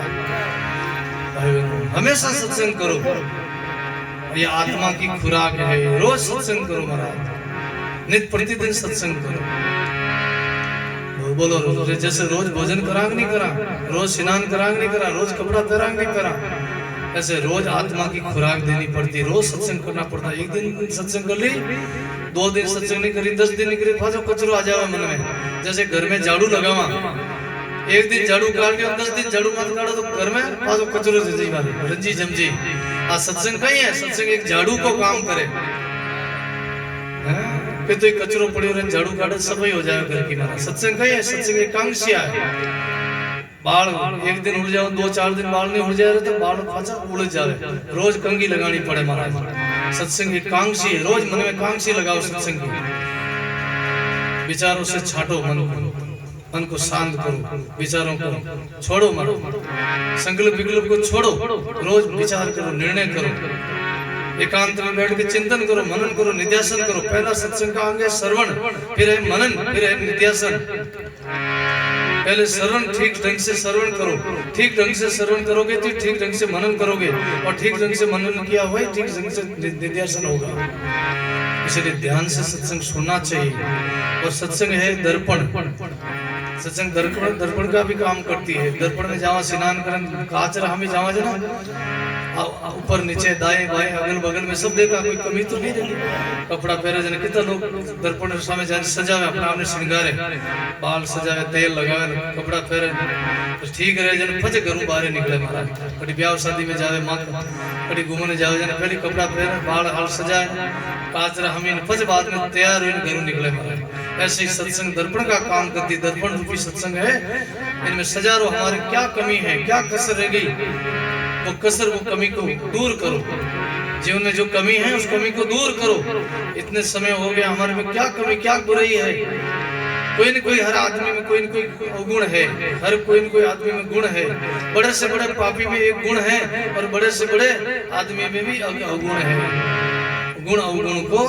हमेशा सत्संग करो ये आत्मा की खुराक है रोज सत्संग करो महाराज नित्य प्रतिदिन सत्संग करो बोलो जैसे रोज भोजन करांग नहीं करा रोज स्नान करांग नहीं करा रोज कपड़ा तरांग नहीं करा ऐसे रोज आत्मा की खुराक देनी पड़ती रोज सत्संग करना पड़ता एक दिन सत्संग कर ली 2 दिन सत्संग नहीं करी 10 दिन नहीं करी फाजो कचरो आ जावा मन में जैसे घर में झाड़ू लगावा एक दिन झाड़ू काट के 10 दिन झाड़ू मत काटो तो घर में फाजो कचरो जी वाली रंजी जमजी आ सत्संग कहीं है सत्संग एक झाड़ू को काम करे फिर तो एक कचरो पड़े और झाड़ू काटे सफाई हो जाए घर की मारा सत्संग कहीं है सत्संग एक कांक्षिया है बाल एक दिन उड़ जाओ 2-4 दिन बाल नहीं उड़ जाए तो बाल पाचा उड़ जाए रोज कंघी लगानी पड़े महाराज सत्संग की कांक्षी है रोज मन में कांक्षी लगाओ सत्संग की विचारों से छाटो मन को शांत करो विचारों को छोड़ो मत संकल्प विकल्प को छोड़ो रोज विचार करो निर्णय करो एकांत में बैठ के चिंतन करो मनन करो निध्यासन करो पहला सत्संग का अंग है श्रवण फिर है मनन फिर है निध्यासन पहले श्रवण ठीक ढंग से श्रवण करो ठीक ढंग से श्रवण करोगे तो ठीक ढंग से मनन करोगे और ठीक ढंग से मनन किया हुआ ठीक ढंग से निध्यासन होगा इसलिए ध्यान से सत्संग सुनना चाहिए और सत्संग है दर्पण सत्संग दर्पण का भी काम करती है दर्पण में जावा स्नान करन काच रहा में जावा जना ऊपर नीचे दाएं बाएं अगल बगल में सब देखा, कोई कमी तो नहीं रही। कपड़ा पहरे जने कितना लोग दर्पण सामने जाने सजावे, अपना आपने श्रृंगारे, बाल सजावे, तेल लगावे, कपड़ा पहरे तो ठीक रहे। जने फज घरों बाहर निकले महाराज, कभी ब्याह शादी में जावे माँ कभी घूमने जावे, जने पहले कपड़ा पहरे, बाल हाल सजाए, काजरा हमीन फज बाद में तैयार हुए घरों निकले महाराज। ऐसे ही सत्संग दर्पण का काम करती, दर्पण रूपी सत्संग है, इनमें सजा रो हमारे क्या कमी है, क्या कसर रह गई, वो कसर वो कमी को दूर करो। जीवन में जो कमी है उस कमी को दूर करो। इतने समय हो गया, हमारे में क्या कमी क्या बुराई है, कोई न कोई हर आदमी में कोई न कोई अवगुण है, हर कोई न कोई आदमी में गुण है। बड़े से बड़े पापी में एक गुण है और बड़े से बड़े आदमी में भी अवगुण है। गुण अवगुण को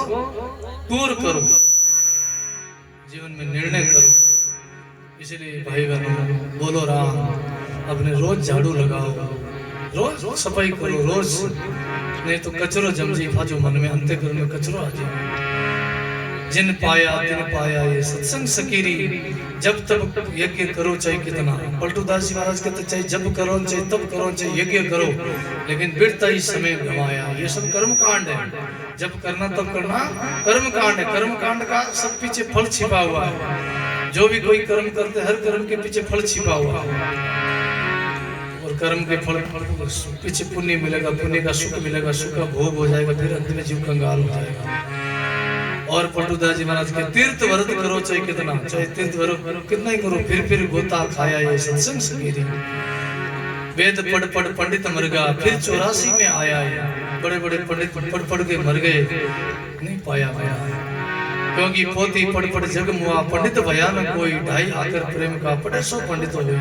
दूर करो, जीवन में निर्णय करो। इसलिए भाई बहनों बोलो राम, अपने रोज झाड़ू लगाओ, रोज सफाई करो, रोज नहीं तो कचरो जमजी फाजो मन में, अंतःकरण में कचरो आ जाए। जिन पाया तिन पाया ये सत्संग सकीरी, जब तब यज्ञ करो चाहे कितना। पलटूदास जी महाराज कहते चाहे जब करो चाहे तब करो चाहे यज्ञ करो, लेकिन बिरता ही समय गवाया। ये सब कर्म कांड है, जब करना तब करना कर्म कांड है। कर्म कांड का सब पीछे फल छिपा हुआ है। जो भी कोई कर्म करते हर कर्म के पीछे फल छिपा हुआ है, और कर्म के फल पीछे पुण्य मिलेगा, पुण्य का सुख मिलेगा, सुख का भोग हो जाएगा, फिर अंत में जीव कंगाल हो जाएगा। और पलटूदास जी महाराज के तीर्थ व्रत करो चाहे कितना, चाहे तीर्थ व्रत कितना ही करो, फिर गोता खाया ये सत्संग सकीरी। वेद पढ़ पढ़ पंडित मर गया, फिर 84 में आया है। बड़े बड़े पंडित पढ़ पढ़ के मर गए, नहीं पाया गया, क्योंकि पोती पढ़ पढ़ जग मुआ, पंडित भया न कोई, ढाई आकर प्रेम का पढ़े सो पंडित हो गए।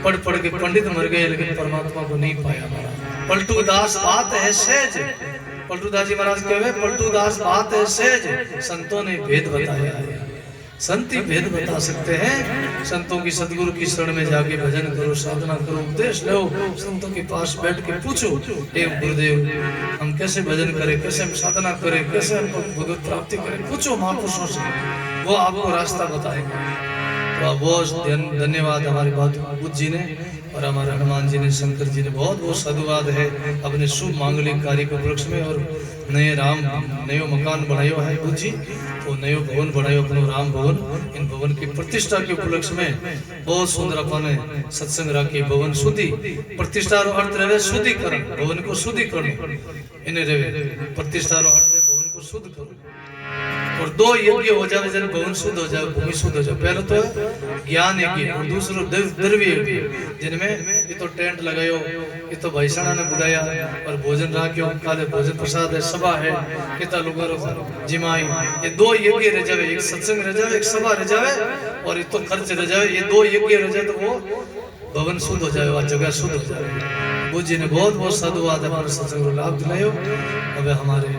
पढ़ पढ़ के पंडित मर गए, लेकिन परमात्मा को नहीं पाया महाराज। पलटूदास बात है सहज, पलटूदास जी महाराज कहे पलटूदास बात है सहज, संतों ने भेद बताया है। संत ही भेद बता सकते हैं। संतों की सदगुरु की शरण में जाके भजन करो, साधना करो, उपदेश लो, संतों के पास बैठ के पूछो, हे गुरुदेव हम कैसे भजन करें, कैसे हम साधना करें, कैसे हम भगवत प्राप्ति करें, पूछो महापुरुषों से, वो आपको रास्ता बताएंगे। तो बहुत धन्यवाद हमारे बुद्ध जी ने और हमारे हनुमान जी ने, शंकर जी ने, बहुत बहुत साधुवाद है अपने शुभ मांगलिक कार्य के उपलक्ष्य में। और नयो मकान बनायो है बुद्ध जी, तो नयो भवन बनायो अपनो राम भवन। इन भवन की प्रतिष्ठा के उपलक्ष्य में बहुत सुंदर अपने सत्संग राखी। भवन शुद्धि प्रतिष्ठा रो अर्थ रहे शुद्धिकरण, भवन को शुद्धिकरण इन्हें रहे। प्रतिष्ठा रो अर्थ है भवन को शुद्ध करो, और दो यज्ञ हो जाए जब भवन शुद्ध हो जाए, भूमि शुद्ध हो जाए। पहले तो ज्ञान यज्ञ और दूसरा द्रव्य यज्ञ, जिनमें ये तो टेंट लगायो, ये तो भाईसाना ने बुलाया और भोजन राख्यो, काले भोजन प्रसाद है, सभा है, कितना लोग जिमाई, ये दो यज्ञ रह जावे, एक सत्संग रह जावे, एक सभा रह जावे, और ये तो खर्च रह जावे। ये दो यज्ञ रह जाए तो वो भवन शुद्ध हो जाए, वह जगह शुद्ध हो जाए। बुद्ध जी ने बहुत बहुत साधुवाद हमारे सत्संग को लाभ दिलायो। अब हमारे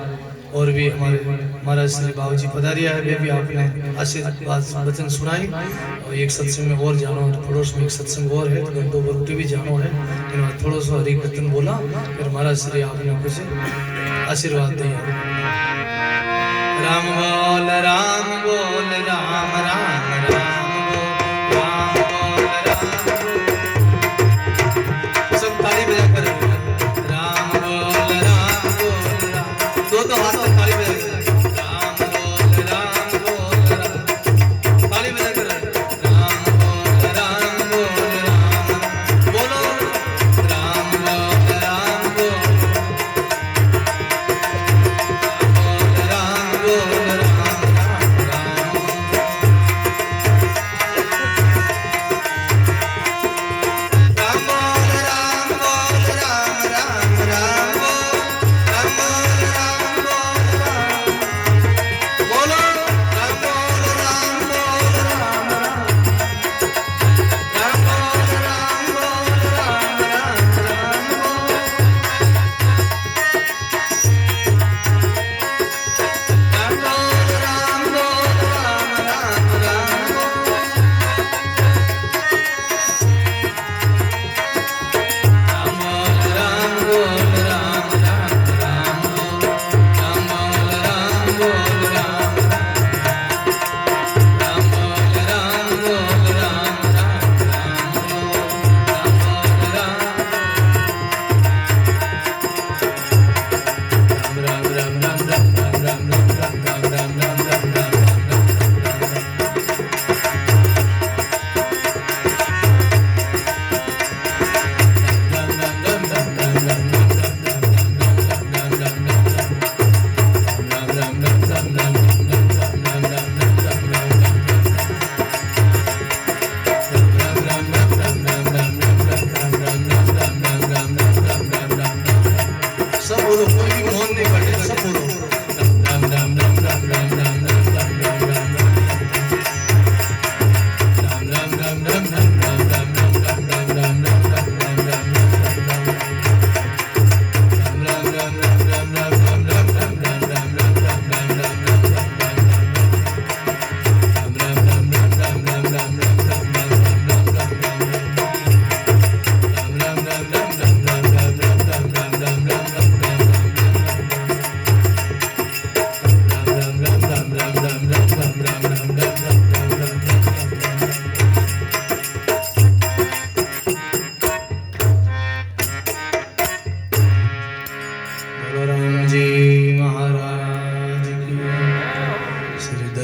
और भी हमारे महाराज श्री बाबू जी पधारिया है, वे भी आपने आशीर्वाद वचन सुनाई। और एक सत्संग में और जानो, पड़ोस में एक सत्संग और है, तो घंटों बरूटी भी जानो है। थोड़ा सा हरि कीर्तन बोला, फिर महाराज श्री आपने कुछ आशीर्वाद दिया। राम बोल राम बोल राम राम राम बोल राम बोल राम, सब ताली बजा कर राम बोल राम बोल राम, दो हाथ में ताली बजा राम बोल राम बोल राम, ताली बजा कर राम बोल राम बोल राम, बोलो राम बोल राम बोल राम बोल राम राम राम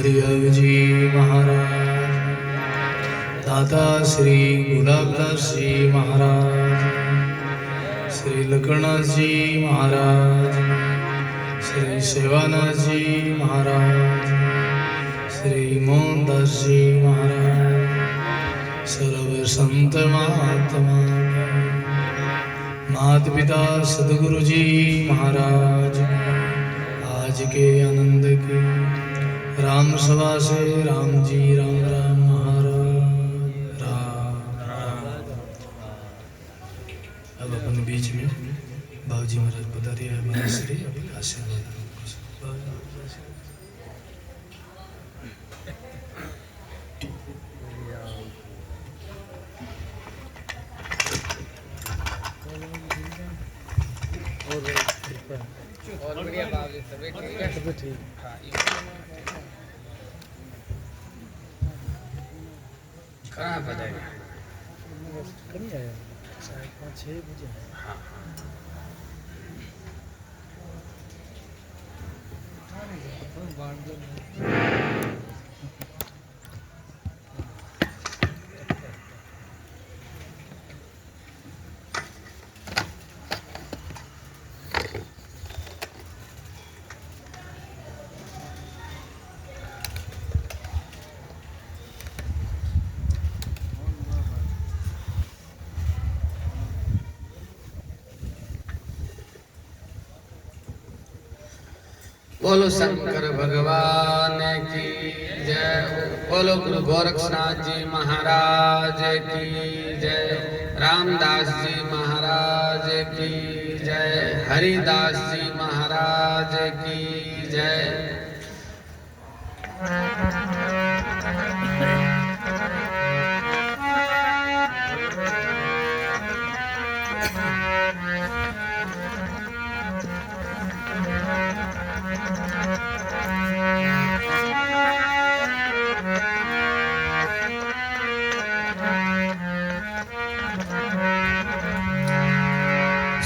बलिदेव जी महाराज, दादा श्री गुलाबदास जी महाराज, श्री लखननाथ जी महाराज, श्री सेवानाथ जी महाराज, श्री मोहनदास जी महाराज, सर्व संत महात्मा, माता पिता सदगुरु जी महाराज, आज के आनंद की राम सभा से राम जी राम राम महाराज राम। अब अपन बीच में बाबूजी महाराज पधारे हैं, हमारे श्री अभी आशीर्वाद। और बढ़िया बाबू तबीयत ठीक है? तबीयत ठीक। हाँ कहाँ बजाएगा? कहीं आया 5-6 बजे। हाँ बोलो शंकर भगवान की जय। बोलो गुरु गोरक्षनाथ जी महाराज की जय। रामदास जी महाराज की जय। हरिदास जी महाराज की जय।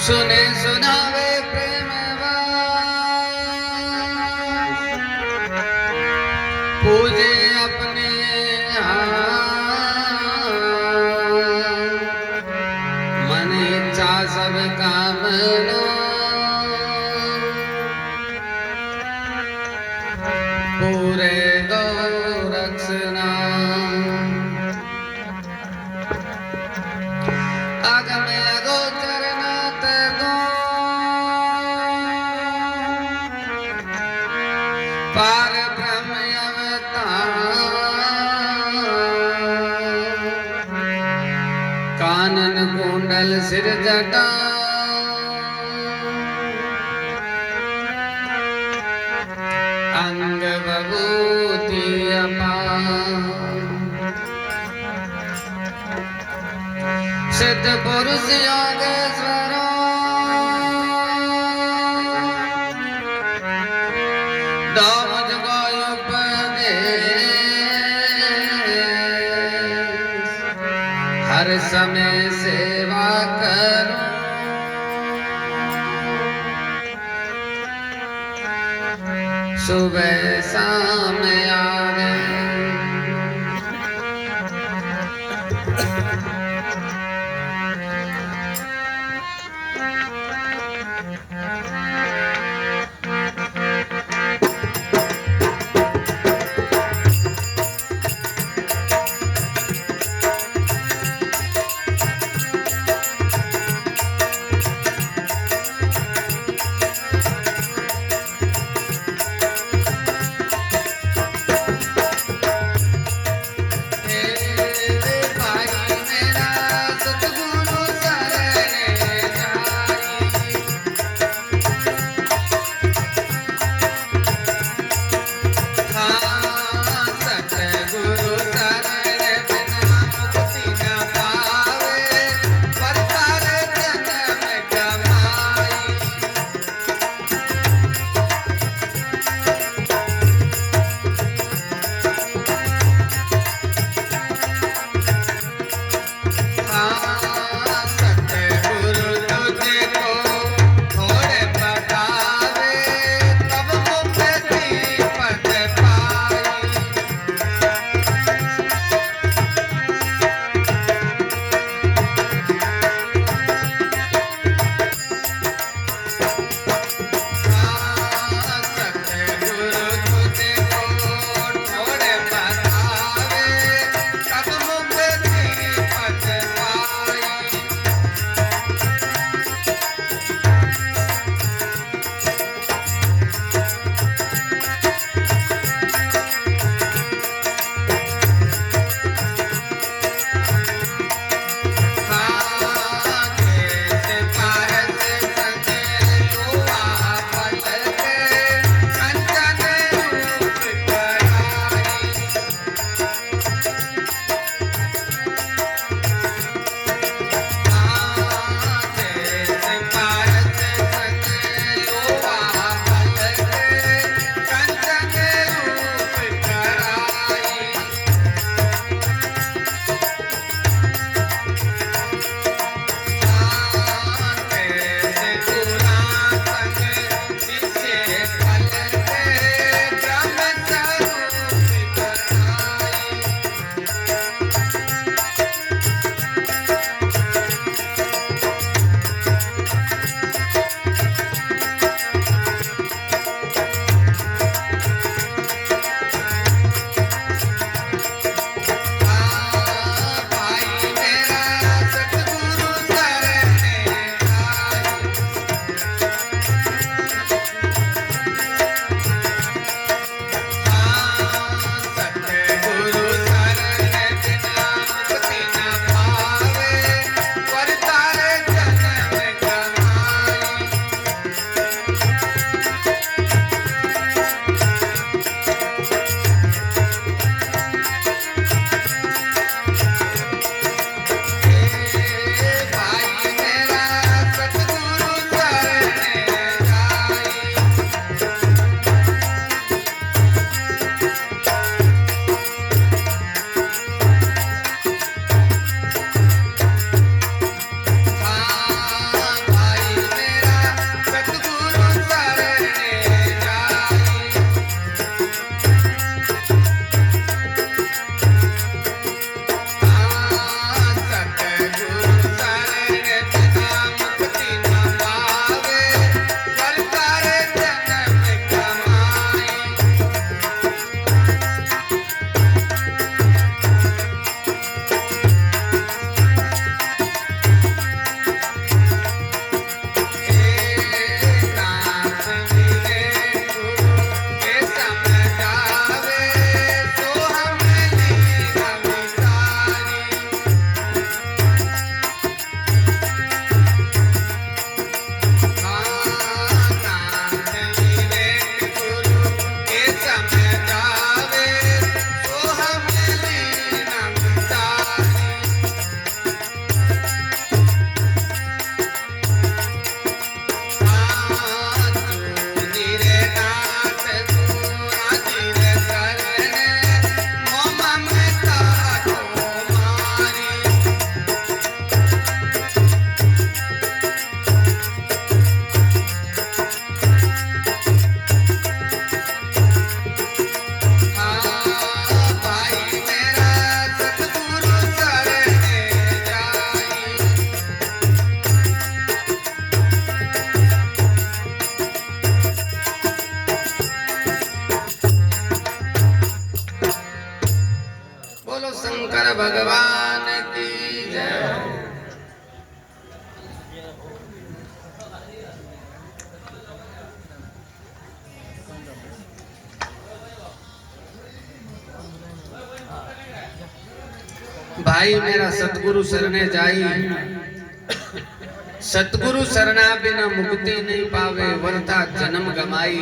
सुने सुनावे प्रेम पूजे अपने मन इच्छा सब काम पूरे गोरक्षना आगम अगोचर पार ब्रह्म अवतार कानन कुंडल सिर जटा अंग विभूति अपार सिद्ध पुरुष योगेश्वर हर समय सेवा करो सुबह शाम आवे भाई मेरा सतगुरु शरणे जाई, सतगुरु शरणा बिना मुक्ति नहीं पावे, वरता जन्म गमाई।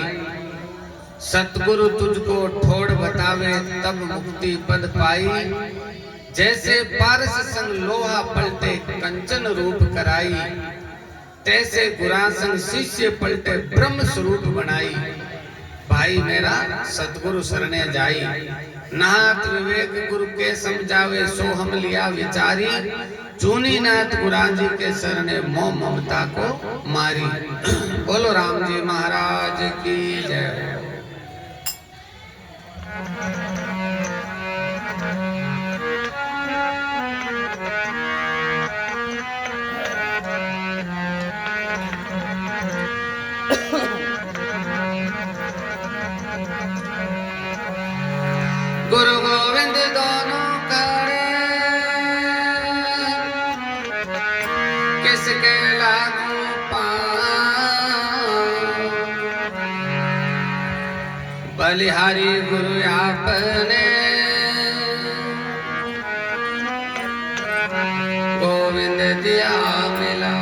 सतगुरु तुझको ठोड़ बतावे, तब मुक्ति पद पाई। जैसे पारस संग लोहा पलटे, कंचन रूप कराई, तैसे गुरा संग शिष्य पलटे, ब्रह्म स्वरूप बनाई। भाई मेरा सतगुरु शरणे जाई, नाथ विवेक गुरु के समझावे, सो हम लिया विचारी। चूनी नाथ गुराजी के शरणे, मोह ममता को मारी। बोलो राम जी महाराज की जय। गुरु गोविंद दोनों करे, किसके लागू पाऊं। बलिहारी गुरु आपने, गोविंद दिया मिला।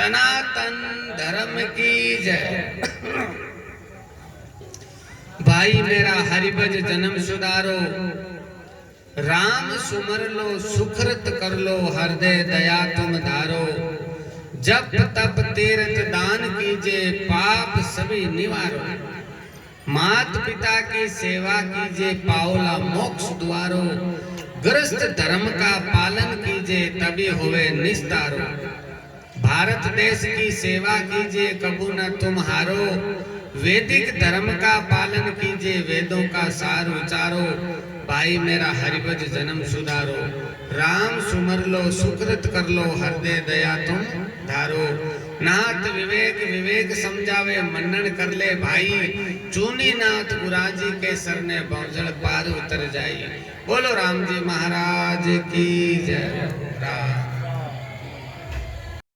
सनातन धर्म की जय। भाई मेरा हरिभज जन्म सुधारो, राम सुमर लो सुकृत कर लो, हृदय दया तुम धारो। जप तप तीर्थ दान कीजिए, पाप सभी निवारो। मात पिता की सेवा कीजिए, पाओला मोक्ष द्वारो। गृहस्थ धर्म का पालन कीजिए, तभी होवे निस्तारो। भारत देश की सेवा कीजिए, कबू न तुम हारो। वैदिक धर्म का पालन कीजिए, वेदों का सार उचारो। भाई मेरा हरिभज जन्म सुधारो, राम सुमर लो सुकृत कर लो, हृदय दया तुम धारो। नाथ विवेक विवेक समझावे, मनन कर ले भाई। चूनी नाथ गुराजी के सरने बौजल पार उतर जाई। बोलो राम जी महाराज की जय। राम